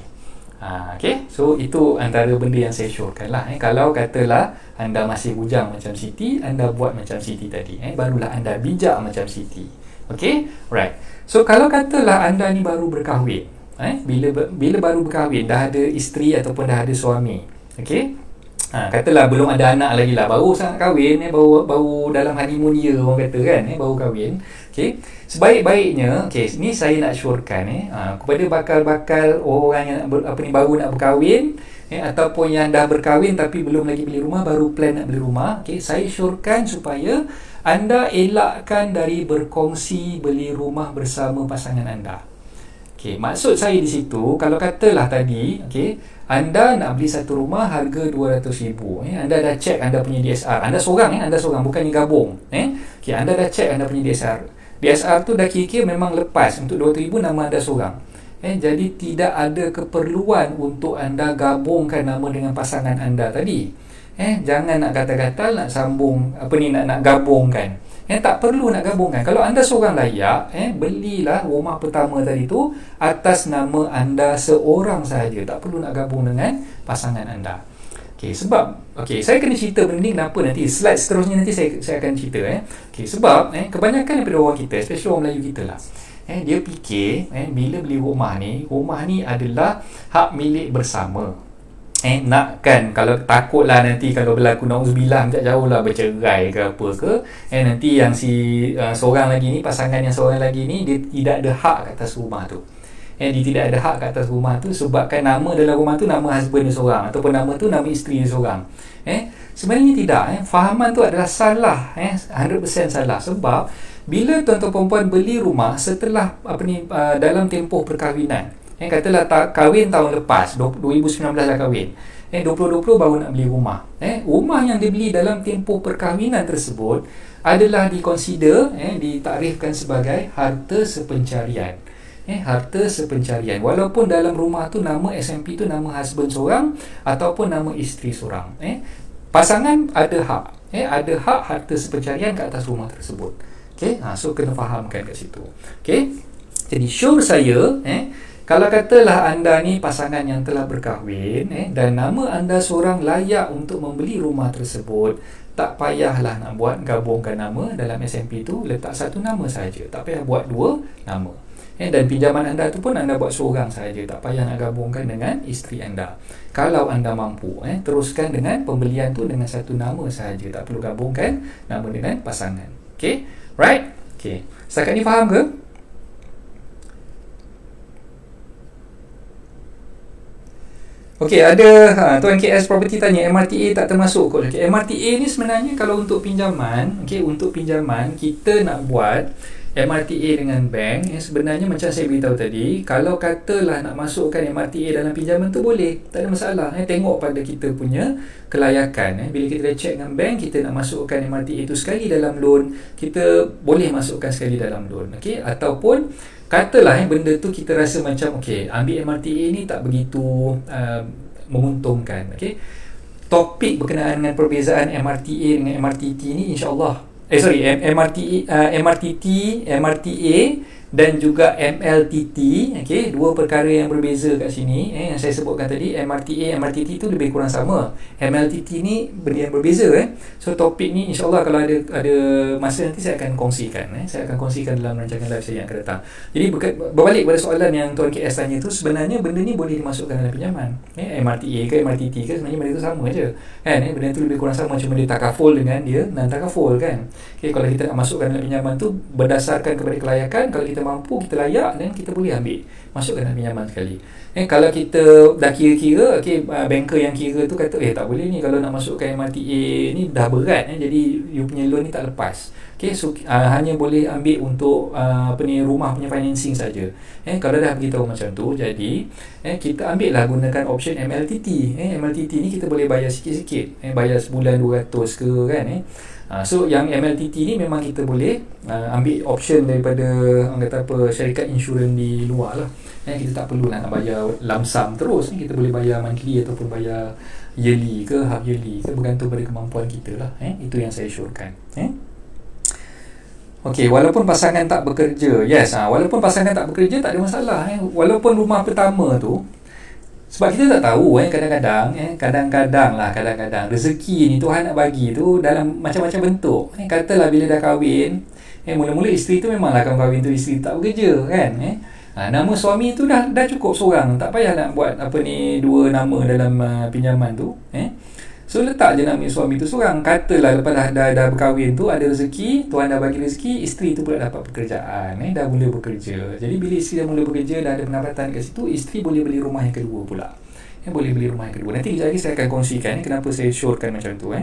Okay, so itu antara benda yang saya syorkan lah. Kalau katalah anda masih bujang macam Siti, anda buat macam Siti tadi, barulah anda bijak macam Siti. Okay, right. So kalau katalah anda ni baru berkahwin, bila baru berkahwin, dah ada isteri ataupun dah ada suami, okay, katalah belum ada anak lagi lah, baru sangat kahwin, baru dalam honeymoon year orang kata kan, baru kahwin. Okay, sebaik-baiknya, okay, ni saya nak syorkan kepada bakal-bakal orang yang baru nak berkahwin, ataupun yang dah berkahwin tapi belum lagi beli rumah, baru plan nak beli rumah, saya syorkan supaya anda elakkan dari berkongsi beli rumah bersama pasangan anda. Maksud saya di situ, kalau katalah tadi, anda nak beli satu rumah harga RM200,000, anda dah check anda punya DSR, anda seorang, bukannya gabung, anda dah check anda punya DSR tu dah kira-kira memang lepas untuk RM200,000 nama anda seorang, jadi tidak ada keperluan untuk anda gabungkan nama dengan pasangan anda tadi. Jangan nak gatal-gatal nak sambung nak gabungkan. Tak perlu nak gabungkan. Kalau anda seorang layak, belilah rumah pertama tadi tu atas nama anda seorang sahaja. Tak perlu nak gabung dengan pasangan anda. Sebab saya kena cerita benda ni kenapa, nanti slide seterusnya nanti saya akan cerita. Sebab kebanyakan daripada orang kita, especially orang Melayu kita lah, dia fikir bila beli rumah ni adalah hak milik bersama. Nakkan, kalau takutlah nanti kalau berlaku na'udzubillah, tak jauh lah bercerai ke apa ke, nanti yang seorang lagi ni, pasangan yang seorang lagi ni, dia tidak ada hak kat atas rumah tu. Dia tidak ada hak kat atas rumah tu sebabkan nama dalam rumah tu nama husband dia seorang, ataupun nama tu nama isteri dia seorang. Sebenarnya tidak. Fahaman tu adalah salah, 100% salah. Sebab bila tuan-tuan perempuan beli rumah setelah dalam tempoh perkahwinan, katalah kahwin tahun lepas 2019 dah kahwin, 2020 baru nak beli rumah, rumah yang dibeli dalam tempoh perkahwinan tersebut adalah dikonsider, ditaktifkan sebagai harta sepencarian. Harta sepencarian, walaupun dalam rumah tu nama SMP tu nama husband seorang ataupun nama isteri seorang, pasangan ada hak, ada hak harta sepencarian kat atas rumah tersebut. So kena fahamkan kat situ. Jadi sure saya, kalau katalah anda ni pasangan yang telah berkahwin, dan nama anda seorang layak untuk membeli rumah tersebut, tak payahlah nak buat gabungkan nama dalam SMP tu, letak satu nama saja, tak payah buat dua nama. Dan pinjaman anda tu pun anda buat seorang saja, tak payah nak gabungkan dengan isteri anda. Kalau anda mampu, teruskan dengan pembelian tu dengan satu nama saja, tak perlu gabungkan nama dengan pasangan. Right? Setakat ni faham ke? Ada Tuan KS Property tanya, MRTA tak termasuk kot. MRTA ni sebenarnya kalau untuk pinjaman, untuk pinjaman kita nak buat MRTA dengan bank, sebenarnya macam saya beritahu tadi, kalau katalah nak masukkan MRTA dalam pinjaman tu boleh, tak ada masalah. Tengok pada kita punya kelayakan. Bila kita dah check dengan bank, kita nak masukkan MRTA tu sekali dalam loan, kita boleh masukkan sekali dalam loan. Ataupun katalah benda tu kita rasa macam ambil MRTA ni tak begitu menguntungkan. Topik berkenaan dengan perbezaan MRTA dengan MRTT ni insya-Allah MRTT, MRTA dan juga MLTT, dua perkara yang berbeza kat sini. Yang saya sebutkan tadi, MRTA, MRTT tu lebih kurang sama. MLTT ni benda yang berbeza. So topik ni insya-Allah kalau ada masa nanti saya akan kongsikan. Saya akan kongsikan dalam rancangan live saya yang akan datang. Jadi berbalik pada soalan yang Tuan KS tanya tu, sebenarnya benda ni boleh dimasukkan dalam pinjaman. MRTA ke MRTT ke, sebenarnya benda tu sama je. Benda tu lebih kurang sama, cuma dia takaful dengan dia non-takaful kan. Kalau kita nak masukkan dalam pinjaman tu berdasarkan kepada kelayakan, kalau kita mampu, kita layak, dan kita boleh ambil masukkan dalam pinjaman sekali. Kalau kita dah kira-kira, banker yang kira tu kata tak boleh ni, kalau nak masukkan MRTA ni dah berat, jadi you punya loan ni tak lepas. So hanya boleh ambil untuk rumah punya financing saja. Kalau dah beritahu macam tu, jadi kita ambil lah, gunakan option MLTT. MLTT ni kita boleh bayar sikit-sikit, bayar sebulan 200 ke kan. So yang MLTT ni memang kita boleh ambil option daripada orang kata syarikat insurans di luar lah. Kita tak perlulah nak bayar lump sum terus, kita boleh bayar monthly ataupun bayar yearly ke half yearly ke, bergantung pada kemampuan kita lah. Itu yang saya syorkan. Walaupun pasangan tak bekerja, walaupun pasangan tak bekerja tak ada masalah. Walaupun rumah pertama tu, sebab kita tak tahu kadang-kadang rezeki ni Tuhan nak bagi tu dalam macam-macam bentuk. Katalah bila dah kahwin, mula-mula isteri tu memanglah akan kahwin tu isteri tak bekerja kan. Nama suami tu dah cukup seorang, tak payah nak buat dua nama dalam pinjaman tu. So letak je nama suami tu seorang. Katalah lepas dah berkahwin tu ada rezeki, Tuhan dah bagi rezeki, isteri tu pula dapat pekerjaan, dah mula bekerja. Jadi bila isteri dah mula bekerja, dah ada pendapatan kat situ, isteri boleh beli rumah yang kedua pula. boleh beli rumah yang kedua. Nanti kejap lagi saya akan kongsikan kenapa saya syorkan macam tu.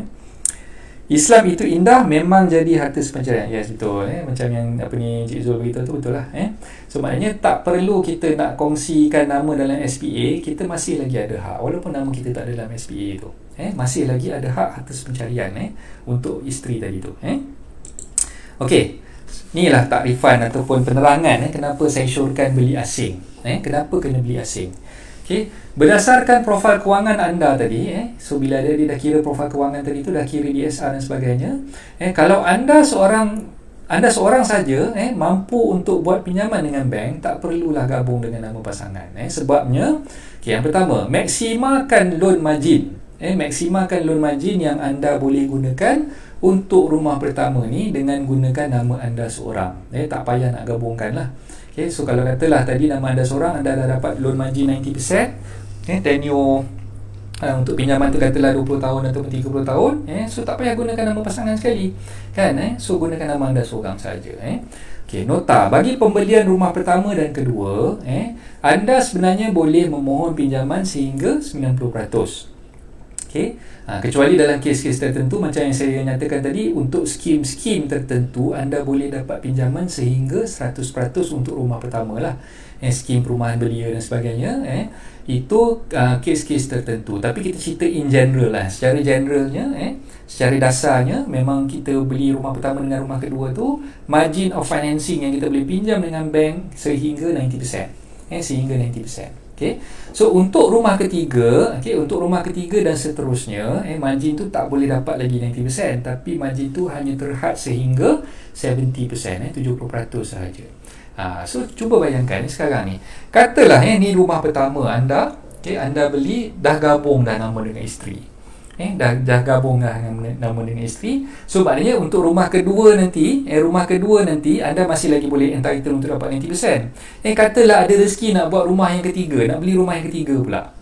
Islam itu indah, memang jadi harta pencarian. Yes, betul. Macam yang Cik Zul beritahu tu, betul lah. So maknanya tak perlu kita nak kongsikan nama dalam SPA, kita masih lagi ada hak walaupun nama kita tak ada dalam SPA tu. Masih lagi ada hak harta pencarian untuk isteri tadi tu. Okey. Inilah takrifan ataupun penerangan kenapa saya syorkan beli asing. Kenapa kena beli asing? Okay. Berdasarkan profil kewangan anda tadi, so bila dia dah kira profil kewangan tadi tu, dah kira DSR dan sebagainya, kalau anda seorang saja mampu untuk buat pinjaman dengan bank, tak perlulah gabung dengan nama pasangan. Sebabnya, yang pertama, maksimalkan loan margin. Maksimalkan loan margin yang anda boleh gunakan untuk rumah pertama ni dengan gunakan nama anda seorang. Tak payah nak gabungkan lah. Okay, so kalau katalah tadi nama anda seorang, anda dah dapat loan margin 90%, tenure untuk pinjaman tu katalah 20 tahun ataupun 30 tahun, so tak payah gunakan nama pasangan sekali, kan? So gunakan nama anda seorang saja. Okay, nota, bagi pembelian rumah pertama dan kedua, anda sebenarnya boleh memohon pinjaman sehingga 90%. Okay. Kecuali dalam kes-kes tertentu macam yang saya nyatakan tadi, untuk skim-skim tertentu anda boleh dapat pinjaman sehingga 100% untuk rumah pertama lah. Skim perumahan belia dan sebagainya, itu kes-kes tertentu. Tapi kita cerita in general lah. Secara generalnya, secara dasarnya, memang kita beli rumah pertama dengan rumah kedua tu, margin of financing yang kita boleh pinjam dengan bank sehingga 90%. Sehingga 90%. Okay. So untuk rumah ketiga, untuk rumah ketiga dan seterusnya, margin tu tak boleh dapat lagi 90%, tapi margin tu hanya terhad sehingga 70%, 70% sahaja. So cuba bayangkan sekarang ni, katalah ni rumah pertama anda, anda beli, dah gabung dah nama dengan isteri. Dah gabung dah nama dengan isteri. So maknanya untuk rumah kedua nanti, anda masih lagi boleh entitled untuk dapat 90%. Katalah ada rezeki nak buat rumah yang ketiga, nak beli rumah yang ketiga pula.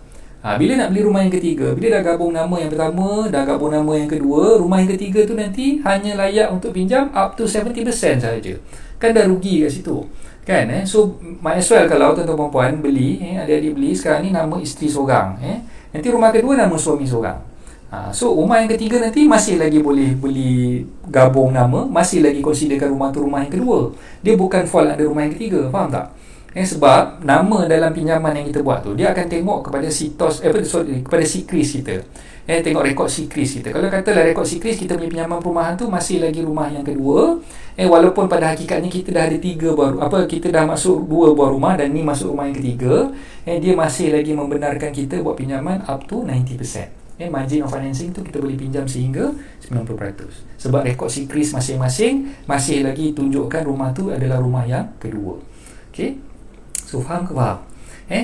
Bila nak beli rumah yang ketiga, bila dah gabung nama yang pertama, dah gabung nama yang kedua, rumah yang ketiga tu nanti hanya layak untuk pinjam up to 70% sahaja. Kan dah rugi kat situ, kan? So might as well kalau tuan-tuan perempuan beli, adik-adik beli sekarang ni nama isteri seorang, nanti rumah kedua nama suami seorang. So rumah yang ketiga nanti masih lagi boleh beli gabung nama, masih lagi considerkan rumah tu rumah yang kedua. Dia bukan fall under rumah yang ketiga, faham tak? Sebab nama dalam pinjaman yang kita buat tu, dia akan tengok kepada kepada sikris kita. Tengok rekod sikris kita. Kalau katalah rekod sikris kita punya pinjaman perumahan tu masih lagi rumah yang kedua, walaupun pada hakikatnya kita dah ada 3 baru, kita dah masuk 2 buah rumah dan ni masuk rumah yang ketiga, dia masih lagi membenarkan kita buat pinjaman up to 90%. Margin of financing tu kita boleh pinjam sehingga 90%. Sebab rekod sikris masing-masing masih lagi tunjukkan rumah tu adalah rumah yang kedua. Okay? So faham ke faham?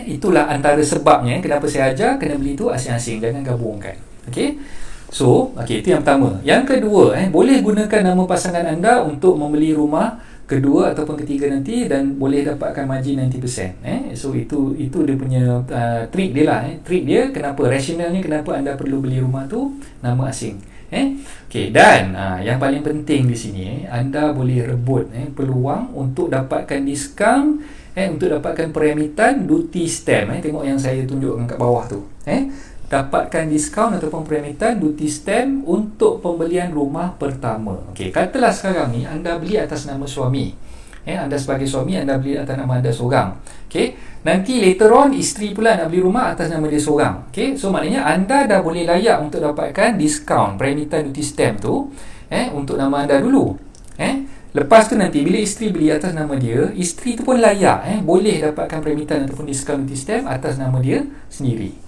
Itulah antara sebabnya kenapa saya ajar kena beli tu asing-asing, jangan gabungkan. Okay? So, itu yang pertama. Yang kedua, boleh gunakan nama pasangan anda untuk membeli rumah kedua ataupun ketiga nanti dan boleh dapatkan margin 90%. So itu dia punya trik dia lah. Trik dia kenapa, rationalnya kenapa anda perlu beli rumah tu nama asing. Okay, dan yang paling penting di sini, anda boleh rebut peluang untuk dapatkan diskaun, untuk dapatkan peremitan duty stamp. Tengok yang saya tunjukkan kat bawah tu. Dapatkan diskaun ataupun peremitan duty stamp untuk pembelian rumah pertama. Okey, katalah sekarang ni anda beli atas nama suami. Anda sebagai suami, anda beli atas nama anda seorang. Okey, nanti later on isteri pula nak beli rumah atas nama dia seorang. Okey, so maknanya anda dah boleh layak untuk dapatkan diskaun peremitan duty stamp tu untuk nama anda dulu. Lepas tu nanti bila isteri beli atas nama dia, isteri tu pun layak boleh dapatkan peremitan ataupun diskaun duty stamp atas nama dia sendiri.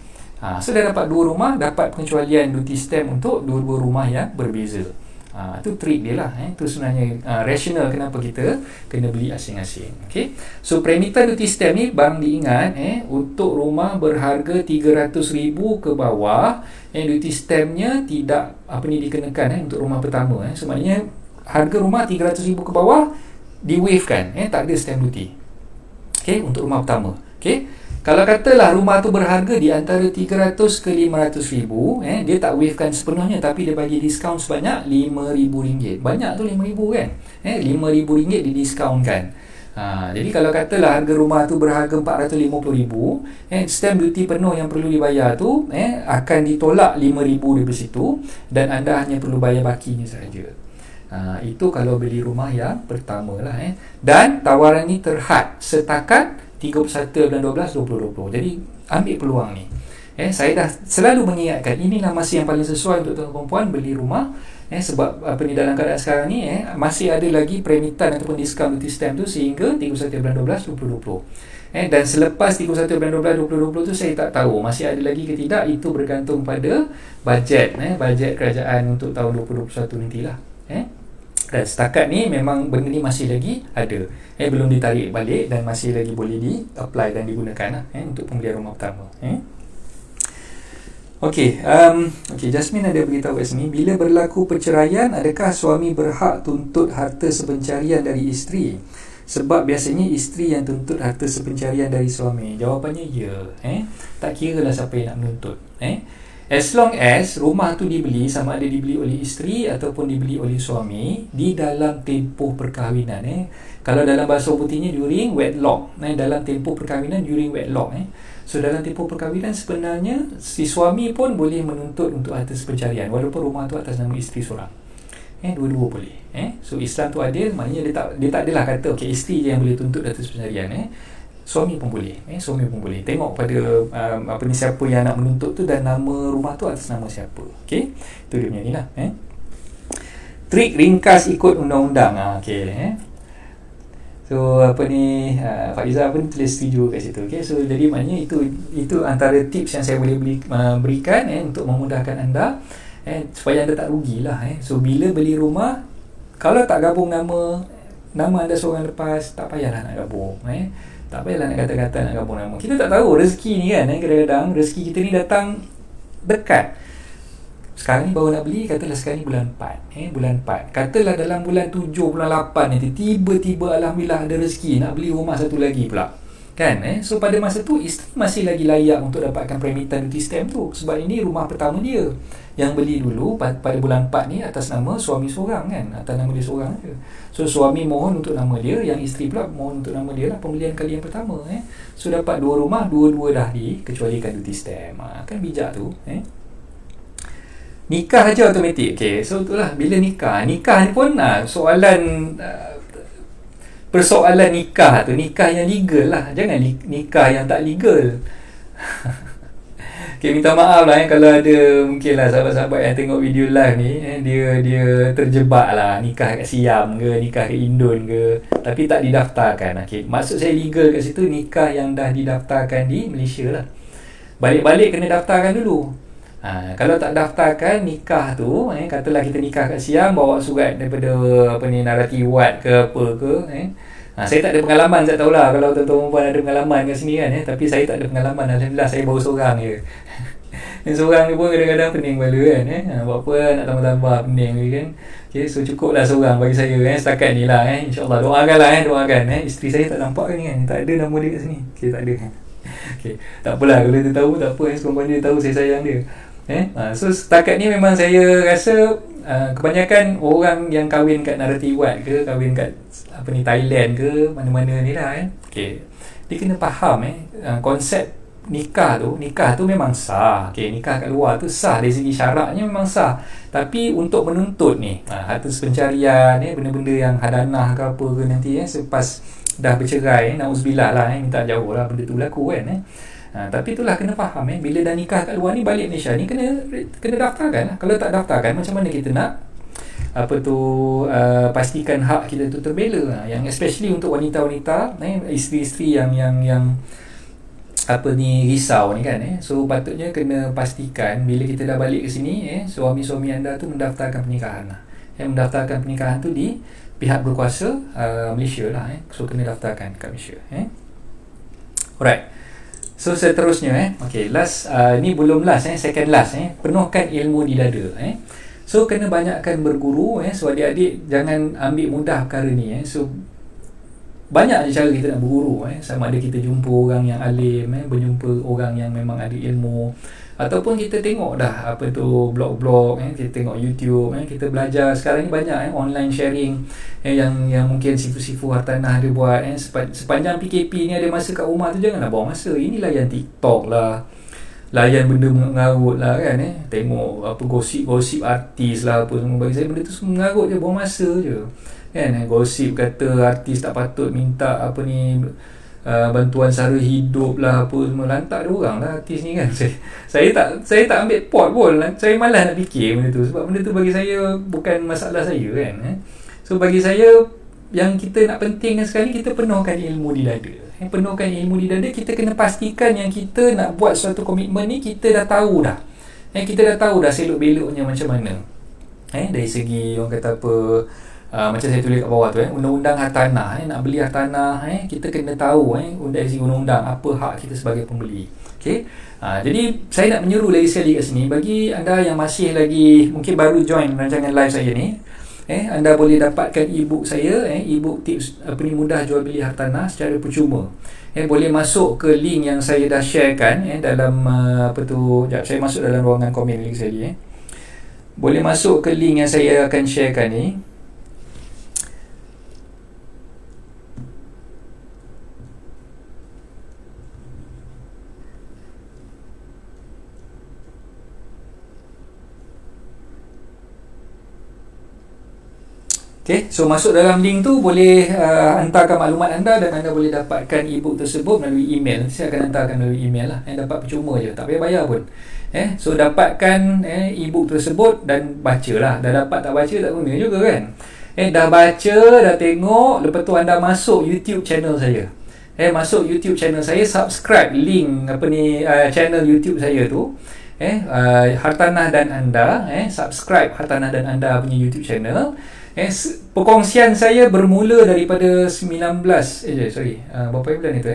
So dah dapat 2 rumah, dapat pengecualian duty stamp untuk 2 rumah yang berbeza. Itu trik dia lah. Itu sebenarnya rasional kenapa kita kena beli asing-asing. Okay? So peremitan duty stamp ni bang diingat untuk rumah berharga 300,000 ke bawah, duty stampnya tidak dikenakan untuk rumah pertama. So maknanya harga rumah 300,000 ke bawah di-waivekan, tak ada stamp duty. Okay? Untuk rumah pertama. Okay? Kalau katalah rumah tu berharga di antara 300 ke 500,000, dia tak wavekan sepenuhnya tapi dia bagi diskaun sebanyak RM5,000. Banyak tu RM5,000 kan? RM5,000 didiskaunkan. Jadi kalau katalah harga rumah tu berharga RM450,000, stamp duty penuh yang perlu dibayar tu akan ditolak RM5,000 dari situ, dan anda hanya perlu bayar bakinya sahaja. Itu kalau beli rumah yang pertama lah. Dan tawaran ni terhad setakat 31 bulan 12 2020. Jadi ambil peluang ni. Saya dah selalu mengingatkan, inilah masa yang paling sesuai untuk tuan perempuan beli rumah. Sebab dalam keadaan sekarang ni masih ada lagi premitan ataupun diskaun duty stamp tu sehingga 31 bulan 12 2020. Dan selepas 31 bulan 12 2020 tu saya tak tahu masih ada lagi ke tidak. Itu bergantung pada bajet bajet kerajaan untuk tahun 2021 nantilah. Dan setakat ni memang benda ni masih lagi ada, belum ditarik balik dan masih lagi boleh di-apply dan digunakan untuk pembelian rumah pertama. Okey, Jasmine ada beritahu kat sini, bila berlaku perceraian, adakah suami berhak tuntut harta sepencarian dari isteri? Sebab biasanya isteri yang tuntut harta sepencarian dari suami. Jawapannya ya. Tak kira lah siapa yang nak menuntut. As long as rumah tu dibeli, sama ada dibeli oleh isteri ataupun dibeli oleh suami di dalam tempoh perkahwinan. Kalau dalam bahasa putihnya during wedlock, dalam tempoh perkahwinan during wedlock. So dalam tempoh perkahwinan sebenarnya si suami pun boleh menuntut untuk harta sepencarian walaupun rumah tu atas nama isteri seorang. Dua-dua boleh. So Islam tu adil, maknanya dia tak adalah kata okey isteri je yang boleh tuntut harta sepencarian. Suami pun boleh. Suami pun boleh. Tengok pada siapa yang nak menuntut tu dan nama rumah tu atas nama siapa. Okey. Itu dia punya ni lah. Trik ringkas ikut undang-undang. Okey. So Faizah pun tulis setuju kat situ. Okay? So jadi maknanya itu antara tips yang saya boleh berikan untuk memudahkan anda supaya anda tak rugilah. So bila beli rumah, kalau tak gabung nama anda seorang lepas, tak payahlah nak gabung. Tak payahlah nak kata-kata nak gabung nama. Kita tak tahu rezeki ni kan, kadang-kadang rezeki kita ni datang dekat. Sekarang ni baru nak beli, katalah sekarang ni bulan 4. Bulan 4. Katalah dalam bulan 7, bulan 8 nanti tiba-tiba alhamdulillah ada rezeki nak beli rumah satu lagi pula. Kan? So pada masa tu isteri masih lagi layak untuk dapatkan premitan duty stamp tu. Sebab ini rumah pertama dia. Yang beli dulu pada bulan 4 ni atas nama suami seorang kan. Atas nama dia seorang je. So suami mohon untuk nama dia, yang isteri pula mohon untuk nama dia lah, pembelian kali yang pertama. So dapat dua rumah, dua-dua dah dikecualikan duty stamp. Kan bijak tu. Nikah aja automatik. Okay, so itulah bila nikah ni pun soalan persoalan nikah tu, nikah yang legal lah, jangan nikah yang tak legal. Okay, minta maaf lah kalau ada mungkin lah sahabat-sahabat yang tengok video live ni dia terjebak lah nikah kat Siam ke, nikah kat Indon ke, tapi tak didaftarkan. Okay, maksud saya legal kat situ nikah yang dah didaftarkan di Malaysia lah. Balik-balik kena daftarkan dulu. Kalau tak daftarkan nikah tu, katalah kita nikah kat Siam, bawa surat daripada Narati Wat ke apa ke, saya tak ada pengalaman, tak tahulah kalau tuan-tuan perempuan ada pengalaman kat sini kan, tapi saya tak ada pengalaman. Alhamdulillah saya baru seorang je. Dan seorang ni pun kadang-kadang pening kepala kan, buat apa nak tambah-tambah pening je kan. Okay, so cukuplah seorang bagi saya setakat ni lah. InsyaAllah doakanlah, doakan. Isteri saya tak nampak kan, tak ada nama dia kat sini. Okay, tak ada. Okay, tak apalah kalau dia tahu, tak apa, perempuan dia tahu saya sayang dia. So setakat ni memang saya rasa kebanyakan orang yang kahwin kat Narati Wat ke, kahwin kat Thailand ke, mana-mana ni lah okay, dia kena faham konsep nikah tu memang sah. Okay, nikah kat luar tu sah dari segi syaratnya, memang sah. Tapi untuk menuntut ni harta sepencarian, benda-benda yang hadanah ke apa ke nanti selepas dah bercerai, na'udzubillah lah, minta jauh lah benda tu berlaku kan. Tapi itulah kena faham bila dah nikah kat luar ni, balik Malaysia ni kena daftarkan lah. Kalau tak daftarkan, macam mana kita nak pastikan hak kita tu terbela. Yang especially untuk wanita-wanita, isteri-isteri yang risau ni kan. So patutnya kena pastikan bila kita dah balik ke sini, suami-suami anda tu mendaftarkan pernikahan lah. Mendaftarkan pernikahan tu di pihak berkuasa Malaysia lah. So kena daftarkan kat Malaysia. Alright. So seterusnya okay, last ni belum last second last penuhkan ilmu di dada. So kena banyakkan berguru. So adik-adik jangan ambil mudah perkara ni. So banyak je cara kita nak berguru. Sama ada kita jumpa orang yang alim, berjumpa orang yang memang ada ilmu, Ataupun kita tengok dah apa tu blog-blog, kita tengok YouTube, kita belajar. Sekarang ni banyak online sharing yang mungkin sifu-sifu hartanah dia buat. Sepanjang PKP ni ada masa kat rumah tu, janganlah buang masa. Ini layan TikTok lah, layan benda mengarut lah kan, tengok apa gosip-gosip artis lah apa semua. Bagi saya benda tu semua mengarut je, buang masa je kan. Gosip kata artis tak patut minta apa ni, bantuan sara hidup lah apa semua, lantak dia orang lah artis ni kan. Saya tak ambil pot pun, saya malas nak fikir benda tu, sebab benda tu bagi saya bukan masalah saya kan. So bagi saya yang kita nak pentingkan sekali, kita penuhkan ilmu di dada. Penuhkan ilmu di dada, kita kena pastikan yang kita nak buat suatu komitmen ni, kita dah tahu dah. Kita dah tahu dah selok beloknya macam mana. Dari segi orang kata apa, macam saya tulis kat bawah tu, undang-undang hartanah, nak beli hartanah, kita kena tahu dari segi undang-undang apa hak kita sebagai pembeli. Okey. Jadi saya nak menyeru lagi sekali kat sini, bagi anda yang masih lagi mungkin baru join rancangan live saya ni, anda boleh dapatkan e-book saya, e-book tips apa ni, mudah jual beli hartanah secara percuma. Boleh masuk ke link yang saya dah sharekan dalam apa tu, sekejap saya masuk dalam ruangan komen lagi sekali. Boleh masuk ke link yang saya akan sharekan ni. Okay, so masuk dalam link tu, boleh hantarkan maklumat anda dan anda boleh dapatkan e-book tersebut melalui email. Nanti saya akan hantarkan melalui email lah, dapat percuma je, tak payah bayar pun. So dapatkan e-book tersebut dan bacalah. Dah dapat tak baca tak guna juga kan. Dah baca, dah tengok, lepas tu anda masuk YouTube channel saya. Masuk YouTube channel saya, subscribe link apa ni, channel YouTube saya tu. Hartanah dan Anda, subscribe Hartanah dan Anda punya YouTube channel. Perkongsian saya bermula daripada 19 berapa bulan itu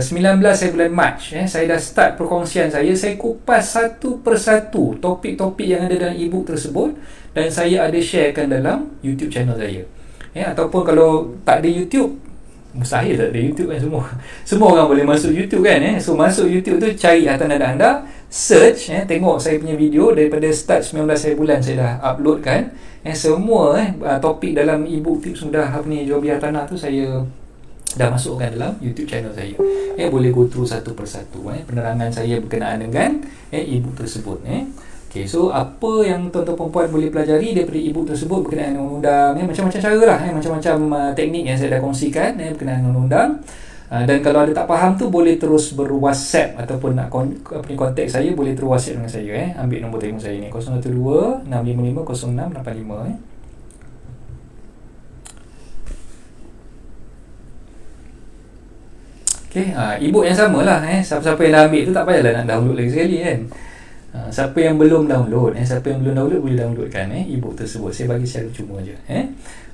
19 bulan Mac. Saya dah start perkongsian saya kupas satu persatu topik-topik yang ada dalam e-book tersebut, dan saya ada sharekan dalam YouTube channel saya. Ataupun kalau tak ada YouTube, mustahil tak ada YouTube kan, semua orang boleh masuk YouTube kan. So masuk YouTube tu, cari Hartanah dan Anda, search, tengok saya punya video daripada start 19 bulan saya dah uploadkan. Semua topik dalam e-book tips mudah apa ni, jual beli hartanah tu saya dah masukkan dalam YouTube channel saya. Boleh go through satu persatu penerangan saya berkenaan dengan e-book tersebut. Okay, so apa yang tuan-tuan perempuan boleh pelajari daripada e-book tersebut berkenaan dengan undang-undang, macam-macam cara lah, macam-macam teknik yang saya dah kongsikan berkenaan dengan undang. Dan kalau ada tak faham tu, boleh terus ber-WhatsApp ataupun nak kontak saya, boleh terus WhatsApp dengan saya. Ambil nombor telefon saya ni, 012 655 0685. Okay, e-book yang sama lah. Siapa-siapa yang dah ambil tu tak payahlah nak download lagi sekali kan. Siapa yang belum download, boleh downloadkan e-book tersebut. Saya bagi secara cuma je.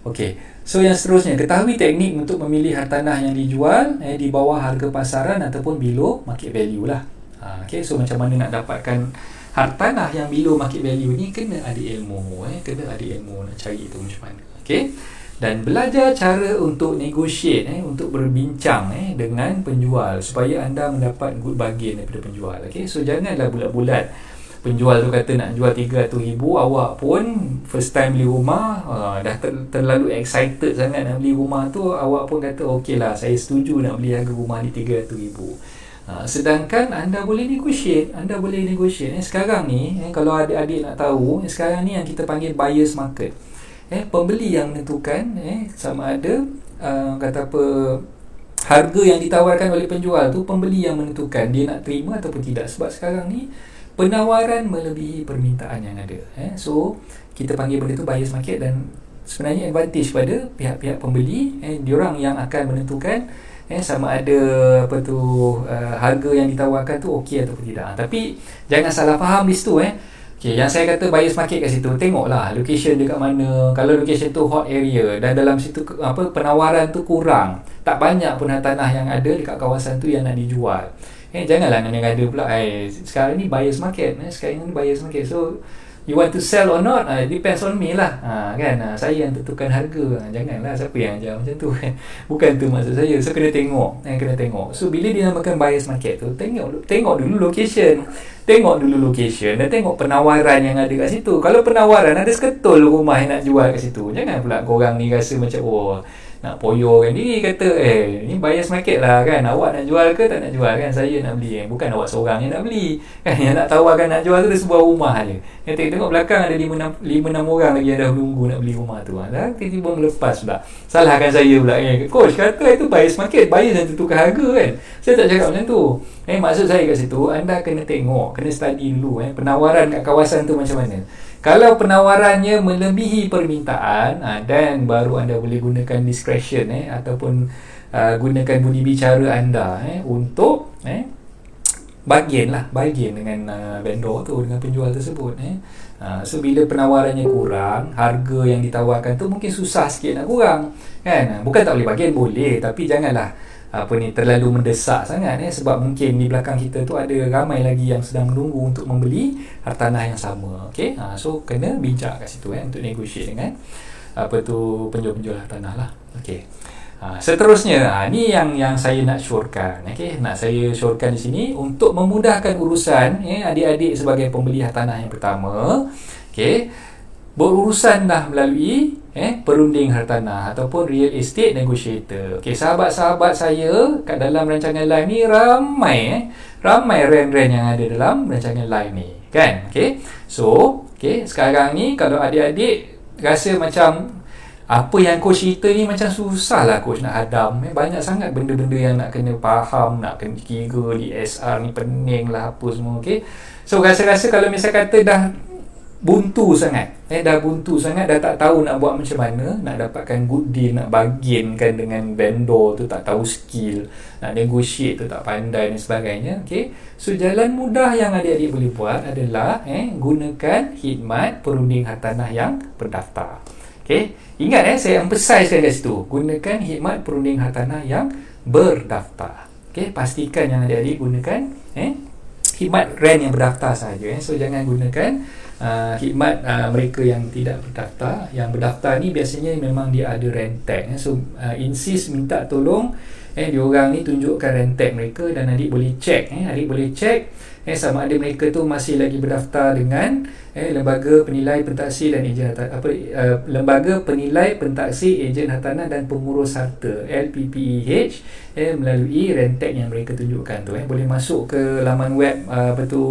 Okey. So yang seterusnya, ketahui teknik untuk memilih hartanah yang dijual di bawah harga pasaran ataupun below market value lah. Okey, so macam mana nak dapatkan hartanah yang below market value ni, kena ada ilmu, nak cari itu macam mana. Okey. Dan belajar cara untuk negotiate, untuk berbincang dengan penjual supaya anda mendapat good bargain daripada penjual. Okey, so janganlah bulat-bulat penjual tu kata nak jual 300,000, awak pun first time beli rumah, dah terlalu excited sangat nak beli rumah tu, awak pun kata okey lah, saya setuju nak beli harga rumah ni 300,000. Sedangkan anda boleh negotiate. Sekarang ni kalau adik-adik nak tahu, sekarang ni yang kita panggil buyer's market. Pembeli yang menentukan sama ada kata apa, harga yang ditawarkan oleh penjual tu, pembeli yang menentukan dia nak terima ataupun tidak. Sebab sekarang ni penawaran melebihi permintaan yang ada. So kita panggil benda tu buyer's market, dan sebenarnya advantage pada pihak-pihak pembeli, diorang yang akan menentukan sama ada apa tu, harga yang ditawarkan tu okey ataupun tidak. Tapi jangan salah faham di situ. Okay, yang saya kata buyer's market kat situ, tengoklah location dekat mana. Kalau location tu hot area dan dalam situ penawaran tu kurang, tak banyak pun tanah yang ada dekat kawasan tu yang nak dijual. Janganlah ngada-ngada pula sekarang ni buyer's market. So you want to sell or not, depends on me lah, kan. Saya yang tentukan harga. Janganlah siapa yang ajar macam tu kan. Bukan tu maksud saya. So kena tengok. So bila dinamakan buyer's market tu, tengok dulu location. Dan tengok penawaran yang ada kat situ. Kalau penawaran ada seketul rumah yang nak jual kat situ, jangan pula korang ni rasa macam nak poyokan diri, kata ni buyer's market lah kan, awak nak jual ke tak nak jual kan, saya nak beli, bukan awak seorang yang nak beli kan. Yang nak tawarkan nak jual tu dia sebuah rumah je, yang tengok belakang ada 5-6 orang lagi yang dah menunggu nak beli rumah tu, dah tiba-tiba melepas pula, salahkan saya pula. Coach kata itu buyer's market, buyers yang tentukan harga kan. Saya tak cakap macam tu. Maksud saya kat situ, anda kena tengok, kena study dulu penawaran kat kawasan tu macam mana. Kalau penawarannya melebihi permintaan, dan baru anda boleh gunakan discretion ataupun gunakan budi bicara anda untuk bargain dengan vendor tu, dengan penjual tersebut. So bila penawarannya kurang, harga yang ditawarkan tu mungkin susah sikit nak kurang kan. Bukan tak boleh bargain, boleh, tapi janganlah terlalu mendesak sangat sebab mungkin di belakang kita tu ada ramai lagi yang sedang menunggu untuk membeli hartanah yang sama. Okey, so kena bincang kat situ untuk negotiate dengan penjual-penjual hartanah lah. Okey. Seterusnya, ni yang saya nak syorkan. Okey, nak saya syorkan di sini untuk memudahkan urusan adik-adik sebagai pembeli hartanah yang pertama. Okey, berurusan dah melalui perunding hartanah ataupun real estate negotiator. Okey, sahabat-sahabat saya kat dalam rancangan live ni ramai rent-rent yang ada dalam rancangan live ni kan. Okey, so sekarang ni kalau adik-adik rasa macam apa yang coach cerita ni macam susah lah coach nak hadam, banyak sangat benda-benda yang nak kena faham, nak kena kira DSR ni pening lah apa semua. Okey, so rasa-rasa kalau misal kata dah buntu sangat, dah tak tahu nak buat macam mana, nak dapatkan good deal, nak bargainkan dengan vendor tu tak tahu skill, nak negotiate tu tak pandai dan sebagainya. Okey, so jalan mudah yang adik-adik boleh buat adalah gunakan khidmat perunding hartanah yang berdaftar. Okey, ingat saya emphasizekan kat situ, gunakan khidmat perunding hartanah yang berdaftar. Okey, pastikan yang adik-adik gunakan khidmat rent yang berdaftar saja. So jangan gunakan khidmat mereka yang tidak berdaftar. Yang berdaftar ni biasanya memang dia ada rent tag. So insist, minta tolong diorang ni tunjukkan rent tag mereka, dan adik boleh check adik boleh check sama ada mereka tu masih lagi berdaftar dengan Lembaga Penilai Pentaksi dan Ejen Hartanah, Lembaga Penilai Pentaksi Ejen Hartanah dan Pengurus Harta, LPPEH, melalui rent tag yang mereka tunjukkan tu. Boleh masuk ke laman web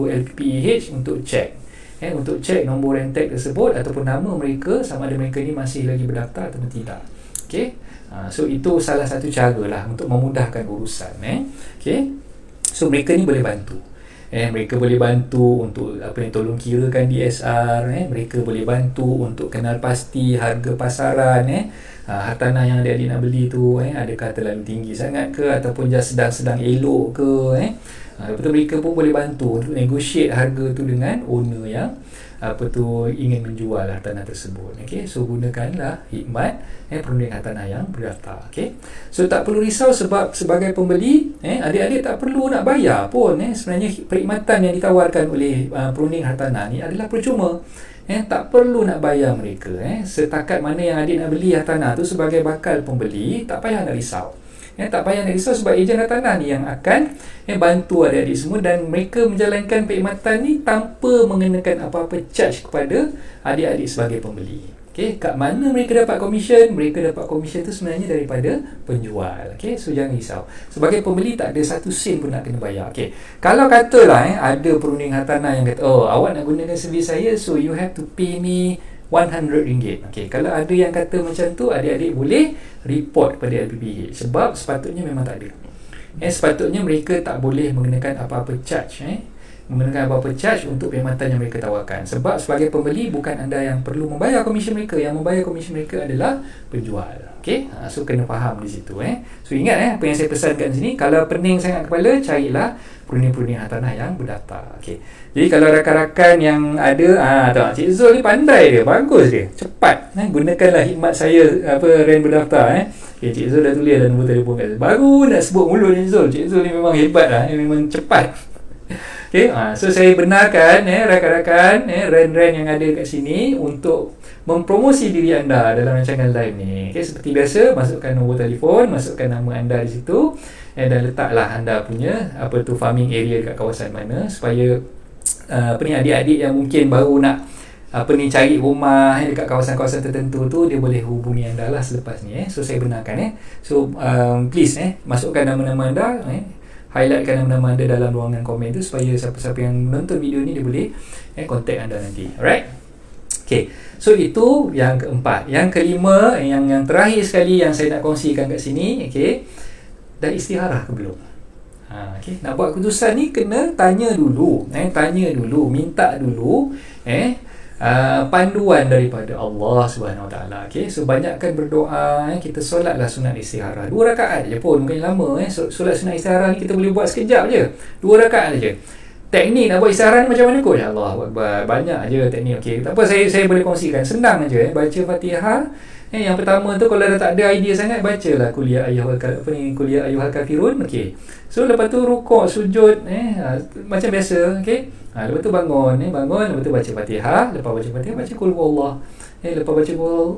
LPPEH untuk check untuk cek nombor rent tag tersebut ataupun nama mereka, sama ada mereka ni masih lagi berdaftar atau tidak. Okey, so itu salah satu cara lah untuk memudahkan urusan. Okey, so mereka ni boleh bantu. Mereka boleh bantu untuk tolong kirakan DSR. Mereka boleh bantu untuk kenal pasti harga pasaran. Hartanah yang adik-adik nak beli tu adakah terlalu tinggi sangat ke ataupun just sedang-sedang elok ke. Lepas tu mereka pun boleh bantu untuk negotiate harga tu dengan owner yang ingin menjual hartanah tersebut. Okey, so gunakanlah khidmat perunding hartanah yang berdaftar. Okey, so tak perlu risau sebab sebagai pembeli adik-adik tak perlu nak bayar pun. Sebenarnya perkhidmatan yang ditawarkan oleh perunding hartanah ni adalah percuma. Tak perlu nak bayar mereka. Setakat mana yang adik nak beli hartanah tu sebagai bakal pembeli, tak payah nak risau. Tak payah nak risau sebab ejen hartanah ni yang akan bantu adik-adik semua, dan mereka menjalankan perkhidmatan ni tanpa mengenakan apa-apa charge kepada adik-adik sebagai pembeli. Okey, kat mana mereka dapat komisen? Mereka dapat komisen tu sebenarnya daripada penjual. Okey, so jangan risau. Sebagai pembeli tak ada satu sen pun nak kena bayar. Okey, kalau katalah ada perunding hartanah yang kata, awak nak gunakan servis saya, so you have to pay me RM100. Okey, kalau ada yang kata macam tu, adik-adik boleh report kepada LPPH sebab sepatutnya memang tak ada. Sepatutnya mereka tak boleh mengenakan apa-apa charge untuk perkhidmatan yang mereka tawarkan, sebab sebagai pembeli bukan anda yang perlu membayar komisen mereka, yang membayar komisen mereka adalah penjual. Okey, so kena faham di situ. So ingat apa yang saya pesankan sini, kalau pening sangat kepala, carilah perunding-perunding hartanah yang berdaftar. Okey, jadi kalau rakan-rakan yang ada tahu Cik Zul ni pandai dia, bagus dia, cepat. Gunakanlah khidmat saya rent berdaftar. Okay, Cik Zul dah tulis dalam nombor telefon kat saya. Baru nak sebut mulut Cik Zul ni memang hebat lah, memang cepat. Okay, so saya benarkan rakan-rakan, ren-ren yang ada kat sini untuk mempromosi diri anda dalam rancangan live ni. Okay, seperti biasa, masukkan nombor telefon, masukkan nama anda di situ, dan letaklah anda punya farming area dekat kawasan mana, supaya adik-adik yang mungkin baru nak cari rumah dekat kawasan-kawasan tertentu tu, dia boleh hubungi anda lah selepas ni. So saya benarkan. So please masukkan nama-nama anda, highlightkan nama-nama anda dalam ruangan komen tu, supaya siapa-siapa yang menonton video ni dia boleh contact anda nanti. Alright? Okay, so itu yang keempat. Yang kelima, yang terakhir sekali yang saya nak kongsikan kat sini, okay, dah istiharah ke belum? Okay, nak buat keputusan ni kena tanya dulu, minta dulu panduan daripada Allah Subhanahu Wa Taala. Okay, so banyakkan berdoa. Kita solatlah sunat istikharah 2 rakaat je pun, bukan lama. Solat sunat istikharah ni kita boleh buat sekejap je, 2 rakaat je. Teknik nak buat istikharah ni macam mana kot? Ya Allah, banyak je teknik. Okay, tak apa, saya boleh kongsikan. Senang aje. Baca Fatihah. Yang pertama tu, kalau dah tak ada idea sangat, bacalah kuliah ayyuhal kafirun. Okay, so lepas tu rukuk, sujud, macam biasa. Okay, lepas tu bangun, lepas tu baca Fatihah. Lepas baca Fatihah, baca Qul Huwallah. Lepas baca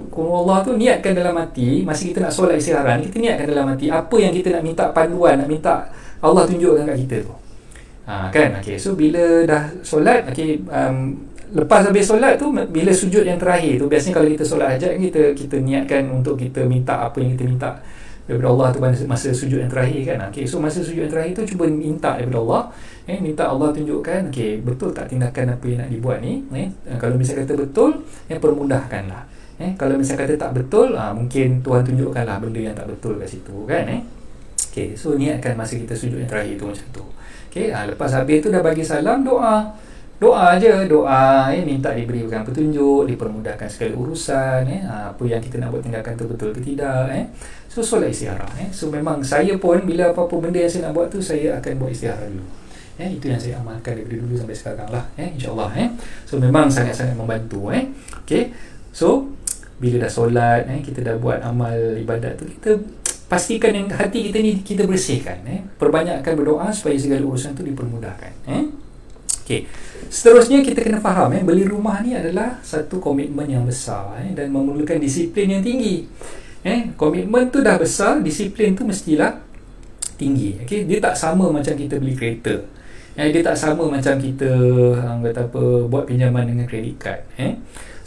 Qul Huwallah tu, niatkan dalam hati. Masa kita nak solat istikharah ni, kita niatkan dalam hati apa yang kita nak minta panduan, nak minta Allah tunjukkan kat kita tu. Kan? Okay, so bila dah solat, okay, lepas habis solat tu, bila sujud yang terakhir tu, biasanya kalau kita solat hajat, kita niatkan untuk kita minta apa yang kita minta daripada Allah tu masa sujud yang terakhir kan. Okay, so masa sujud yang terakhir tu, cuba minta daripada Allah, minta Allah tunjukkan, okay, betul tak tindakan apa yang nak dibuat ni. Kalau misalnya kata betul, permudahkanlah. Kalau misalnya kata tak betul, mungkin Tuhan tunjukkanlah benda yang tak betul kat situ kan. Okay, so niatkan masa kita sujud yang terakhir tu macam tu. Okay, lepas habis tu dah bagi salam, doa je, minta diberikan petunjuk, dipermudahkan segala urusan, apa yang kita nak buat tindakan tu betul ke tidak. So solat istikharah. So memang saya pun, bila apa-apa benda yang saya nak buat tu, saya akan buat istikharah dulu. Itu yang saya amalkan daripada dulu sampai sekarang lah, insyaAllah. So memang sangat-sangat membantu. Okay, so bila dah solat, kita dah buat amal ibadat tu, kita pastikan yang hati kita ni kita bersihkan. Perbanyakkan berdoa supaya segala urusan tu dipermudahkan. Okay, seterusnya kita kena faham, beli rumah ni adalah satu komitmen yang besar, dan memerlukan disiplin yang tinggi. Komitmen tu dah besar, disiplin tu mestilah tinggi. Okay, dia tak sama macam kita beli kereta. Dia tak sama macam kita buat pinjaman dengan kredit card.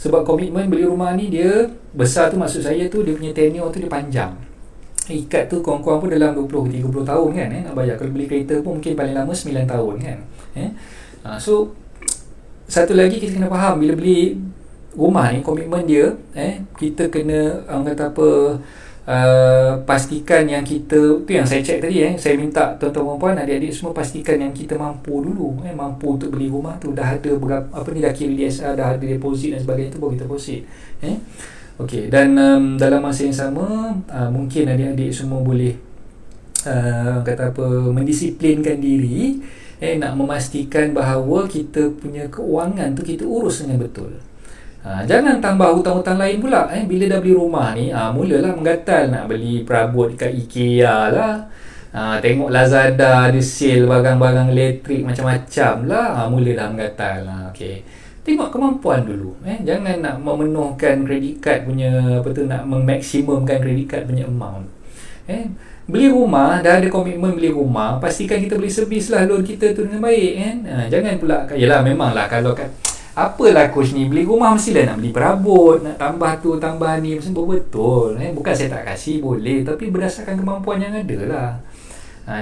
Sebab komitmen beli rumah ni dia besar tu, maksud saya tu dia punya tenure tu dia panjang. Ikat tu kurang-kurang pun dalam 20-30 tahun kan, nak bayar. Kalau beli kereta pun mungkin paling lama 9 tahun kan. So satu lagi kita kena faham, bila beli rumah ni, komitmen dia, kita kena pastikan yang kita tu, yang saya cek tadi, saya minta tuan-tuan puan, adik-adik semua pastikan yang kita mampu dulu, mampu untuk beli rumah tu, dah ada berapa ni, dah kira DSR, dah ada deposit dan sebagainya tu, baru kita proceed. Okey, dan dalam masa yang sama, mungkin adik-adik semua boleh mendisiplinkan diri, nak memastikan bahawa kita punya keuangan tu kita urus dengan betul. Jangan tambah hutang-hutang lain pula. Bila dah beli rumah ni, mulalah menggatal nak beli perabot dekat IKEA lah, tengok Lazada ada sale barang-barang elektrik macam-macam lah, mulalah menggatal lah. Okey, tengok kemampuan dulu. Jangan nak memenuhkan kredit card punya nak memaksimumkan kredit card punya amount. Beli rumah, dah ada komitmen beli rumah, pastikan kita boleh servis lah loan kita tu dengan baik kan. Jangan pula, yelah memanglah kalau apalah coach ni, beli rumah mestilah nak beli perabot, nak tambah tu tambah ni, mesti betul. Bukan saya tak kasih, boleh, tapi berdasarkan kemampuan yang ada lah.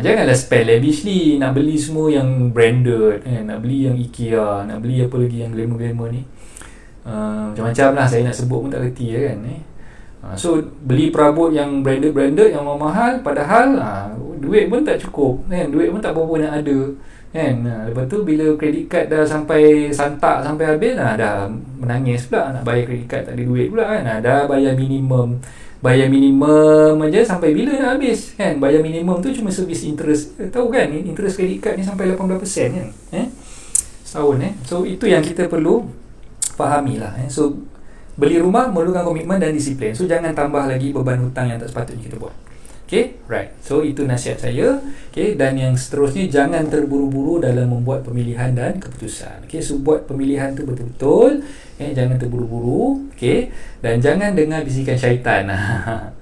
Janganlah spend lavishly, nak beli semua yang branded, nak beli yang IKEA, nak beli apa lagi yang glamour-glamour ni, macam-macam lah, saya nak sebut pun tak reti kan. So beli perabot yang branded yang mahal, padahal duit pun tak cukup kan, duit pun tak berapa nak ada kan. Lepas tu bila kredit card dah sampai santak sampai habis, dah menangis pula nak bayar kredit card, tak ada duit pula kan. Dah bayar minimum aja, sampai bila nak habis kan. Bayar minimum tu cuma servis interest, tahu kan, interest kredit card ni sampai 18% kan, setahun. So itu yang kita perlu fahami lah. So beli rumah memerlukan komitmen dan disiplin. So jangan tambah lagi beban hutang yang tak sepatutnya kita buat. Okay, right. So itu nasihat saya. Okay, dan yang seterusnya, jangan terburu-buru dalam membuat pemilihan dan keputusan. Okay, so buat pemilihan tu betul-betul. Jangan terburu-buru. Okay, dan jangan dengar bisikan syaitan.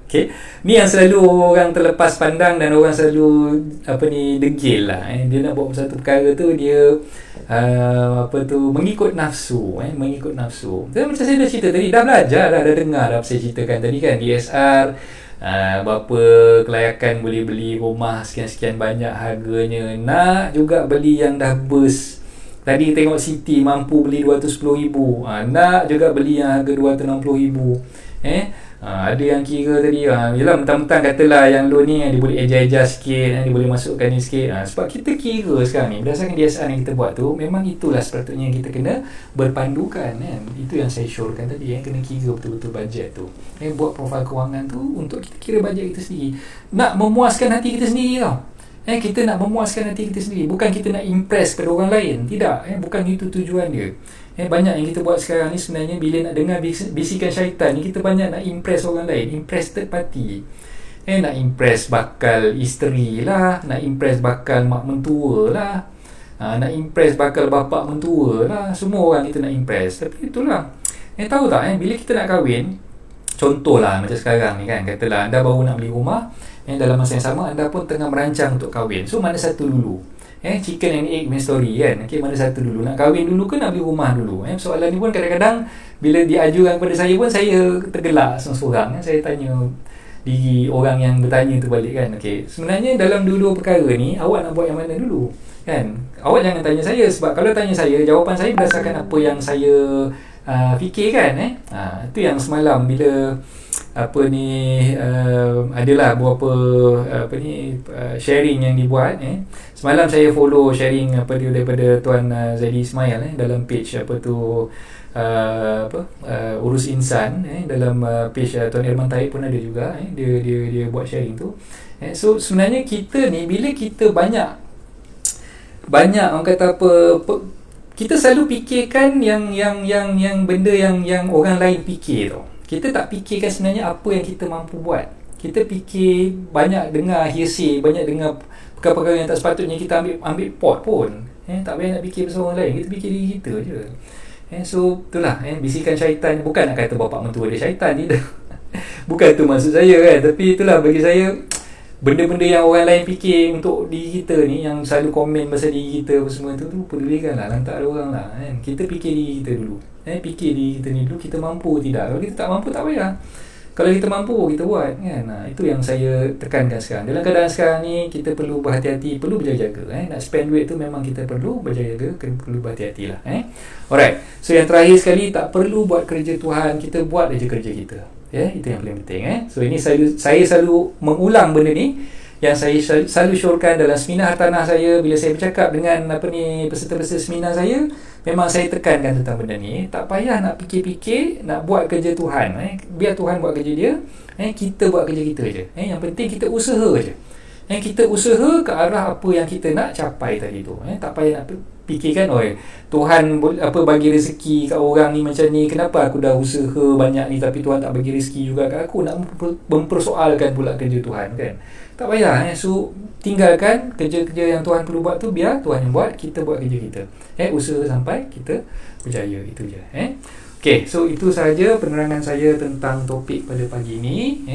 Okay, ni yang selalu orang terlepas pandang dan orang selalu degil lah. Dia nak buat satu perkara tu, dia mengikut nafsu. Mengikut nafsu. Macam saya dah cerita tadi, dah belajar dah dengar dah saya ceritakan tadi kan, DSR. Berapa kelayakan boleh beli rumah sekian-sekian banyak harganya. Nak juga beli yang dah burst. Tadi tengok Siti mampu beli 210,000. Nak juga beli yang harga 260,000. Ada yang kira tadi yelah, mentang-mentang katalah yang loan ni dia boleh adjust sikit, dia boleh masukkan ni sikit. Sebab kita kira sekarang ni berdasarkan DSR yang kita buat tu, memang itulah sepatutnya yang kita kena berpandukan kan. Itu yang saya syorkan tadi, kena kira betul-betul bajet tu. Buat profil kewangan tu untuk kita kira bajet kita sendiri, nak memuaskan hati kita sendiri tau. Kita nak memuaskan hati kita sendiri, bukan kita nak impress kepada orang lain. Tidak, bukan itu tujuan dia. Banyak yang kita buat sekarang ni sebenarnya, bila nak dengar bisikan syaitan ni, kita banyak nak impress orang lain, impress third party. Nak impress bakal isteri lah, nak impress bakal mak mentua lah, nak impress bakal bapak mentua lah. Semua orang kita nak impress. Tapi itulah, tahu tak, bila kita nak kahwin, contohlah macam sekarang ni kan, katalah anda baru nak beli rumah, dalam masa yang sama anda pun tengah merancang untuk kahwin. So mana satu dulu? Chicken and egg punya story kan. Mana satu dulu? Nak kahwin dulu ke nak beli rumah dulu? Soalan ni pun kadang-kadang bila diajukan kepada saya pun saya tergelak seorang-seorang. Saya tanya diri orang yang bertanya tu balik kan. Sebenarnya dalam dua-dua perkara ni, awak nak buat yang mana dulu? Kan? Awak jangan tanya saya, sebab kalau tanya saya, jawapan saya berdasarkan apa yang saya fikirkan. Itu yang semalam bila adalah beberapa sharing yang dibuat. Semalam saya follow sharing daripada Tuan Zaidi Ismail dalam page Urus Insan. Dalam page Tuan Irman Taib pun ada juga. Dia buat sharing tu. So sebenarnya kita ni, bila kita banyak orang kata kita selalu fikirkan yang benda yang orang lain fikir tau. Kita tak fikirkan sebenarnya apa yang kita mampu buat. Kita fikir, banyak dengar hearsay, banyak dengar perkara-perkara yang tak sepatutnya kita ambil pot pun. Tak payah nak fikir pasal orang lain, kita fikir diri kita je. So itulah, bisikan syaitan. Bukan nak kata bapak mentua dia syaitan, tidak. Bukan tu maksud saya kan. Tapi itulah, bagi saya, benda-benda yang orang lain fikir untuk diri kita ni, yang selalu komen pasal diri kita semua tu pedulikanlah, lantak ada orang lah kan. Kita fikir diri kita dulu. Fikir diri kita ni dulu, kita mampu tidak. Kalau kita tak mampu, tak payah. Kalau kita mampu, kita buat kan. Itu yang saya tekankan sekarang. Dalam keadaan sekarang ni, kita perlu berhati-hati, perlu berjaga-jaga. Nak spend duit tu memang kita perlu berjaga-jaga, perlu berhati-hati lah. Alright, so yang terakhir sekali, tak perlu buat kerja Tuhan, kita buat aja kerja kita. Itu yang paling penting. So ini saya selalu mengulang benda ni, yang saya selalu syorkan dalam seminar hartanah saya. Bila saya bercakap dengan peserta-peserta seminar saya, memang saya tekankan tentang benda ni. Tak payah nak fikir-fikir nak buat kerja Tuhan. Biar Tuhan buat kerja dia, kita buat kerja kita je. Yang penting kita usaha je. Kita usaha ke arah apa yang kita nak capai tadi tu. Tak payah nak fikirkan, Tuhan bagi rezeki kat orang ni macam ni, kenapa aku dah usaha banyak ni tapi Tuhan tak bagi rezeki juga kat aku. Nak mempersoalkan pula kerja Tuhan kan. Tak payah. So tinggalkan kerja-kerja yang Tuhan perlu buat tu, biar Tuhan yang buat, kita buat kerja kita. Usaha sampai kita berjaya. Itu je. Okay, so itu sahaja penerangan saya tentang topik pada pagi ini.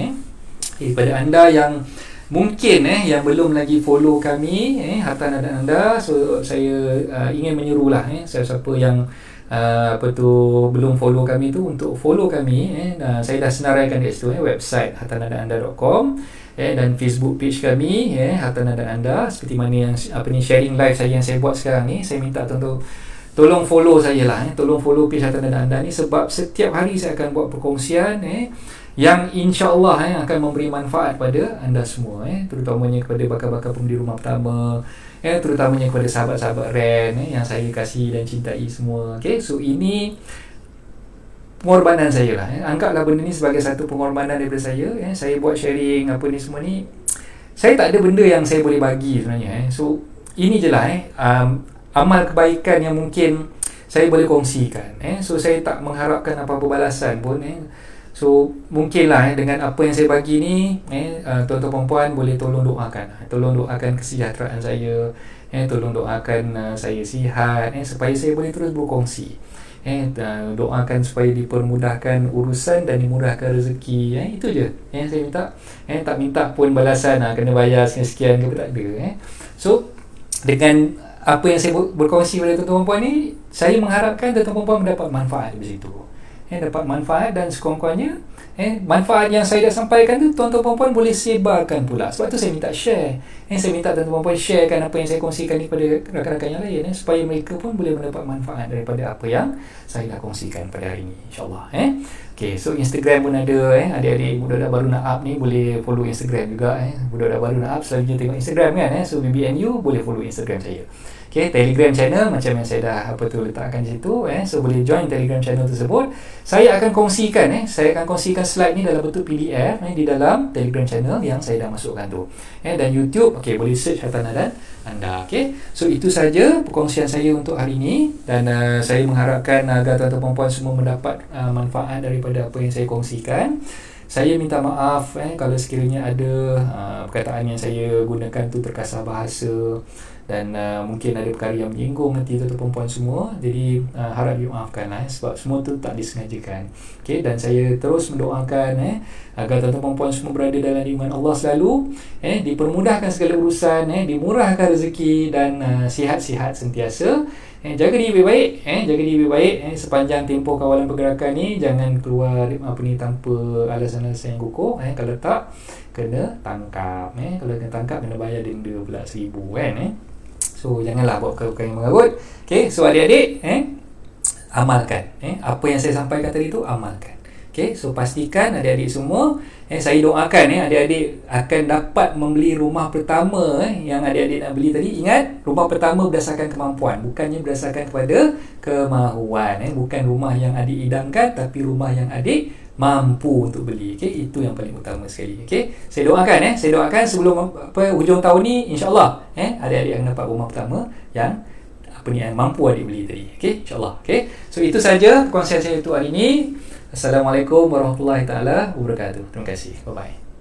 Pada anda yang mungkin yang belum lagi follow kami, hartanah dan anda, so saya ingin menyerulah siapa yang belum follow kami tu, untuk follow kami. Saya dah senaraikan di situ, website hartanahdananda.com, dan Facebook page kami, Hartanah dan Anda. Seperti mana yang sharing live saya yang saya buat sekarang ni, saya minta tolong follow saya lah. Tolong follow page Hartanah dan Anda ni, sebab setiap hari saya akan buat perkongsian yang insya-Allah akan memberi manfaat pada anda semua, terutamanya kepada bakal-bakal pengundi rumah pertama, terutamanya kepada sahabat-sahabat REN yang saya kasih dan cintai semua. So ini pengorbanan saya lah. Anggaplah benda ni sebagai satu pengorbanan daripada saya. Saya buat sharing apa ni semua ni, saya tak ada benda yang saya boleh bagi sebenarnya. So ini je lah amal kebaikan yang mungkin saya boleh kongsikan. So saya tak mengharapkan apa-apa balasan pun. So mungkinlah dengan apa yang saya bagi ni, tuan-tuan puan boleh tolong doakan, tolong doakan kesejahteraan saya, tolong doakan saya sihat, supaya saya boleh terus berkongsi, doakan supaya dipermudahkan urusan dan dimudahkan rezeki, itu je saya minta. Tak minta pun balasan kena bayar sekian-sekian ke, tak ada. So dengan apa yang saya berkongsi pada tuan-tuan puan ni, saya mengharapkan tuan-tuan puan mendapat manfaat di situ, dapat manfaat, dan sekurang-kurangnya manfaat yang saya dah sampaikan tu tuan-tuan puan boleh sebarkan pula. Sebab tu saya minta share, saya minta tuan-tuan puan sharekan apa yang saya kongsikan ni kepada rakan-rakan yang lain, supaya mereka pun boleh mendapat manfaat daripada apa yang saya dah kongsikan pada hari ni, insyaAllah. Okay, so Instagram pun ada, adik-adik budak-budak baru nak up ni boleh follow Instagram juga. Budak-budak baru nak up selalunya tengok Instagram kan, so BBNU boleh follow Instagram saya. Okay, Telegram channel macam yang saya dah letakkan di situ, so boleh join Telegram channel tersebut. Saya akan kongsikan slide ni dalam bentuk PDF di dalam Telegram channel yang saya dah masukkan tu. Dan YouTube, okay, boleh search harta dan anda. Okay, so itu saja perkongsian saya untuk hari ini, dan saya mengharapkan agar tuan-tuan puan semua mendapat manfaat daripada apa yang saya kongsikan. Saya minta maaf kalau sekiranya ada perkataan yang saya gunakan tu terkasar bahasa, dan mungkin ada perkara yang menyinggung hati tuan-tuan puan semua. Jadi harap dimaafkan sebab semua tu tak disengajakan. Okay, dan saya terus mendoakan agar tuan-tuan puan semua berada dalam iman Allah selalu, dipermudahkan segala urusan, dimurahkan rezeki, dan sihat-sihat sentiasa. Jaga diri baik-baik, sepanjang tempoh kawalan pergerakan ni. Jangan keluar tanpa alasan-alasan yang kukuh. Kalau tak, kena tangkap. Kalau kena tangkap, kena bayar denda pula 1,000 kan. So janganlah buat perkara yang mengarut. Okay, so adik-adik amalkan apa yang saya sampaikan tadi tu, amalkan. Okay, so pastikan adik-adik semua, saya doakan adik-adik akan dapat membeli rumah pertama yang adik-adik nak beli tadi. Ingat, rumah pertama berdasarkan kemampuan, bukannya berdasarkan kepada kemahuan. Bukan rumah yang adik idamkan, tapi rumah yang adik mampu untuk beli. Okay, itu yang paling utama sekali. Okay, saya doakan sebelum hujung tahun ni, insyaAllah adik-adik akan dapat rumah pertama yang yang mampu adik beli tadi. Okay, insyaAllah. Okay, so itu saja perkongsian saya untuk hari ini. Assalamualaikum warahmatullahi taala wabarakatuh. Terima kasih. Bye bye.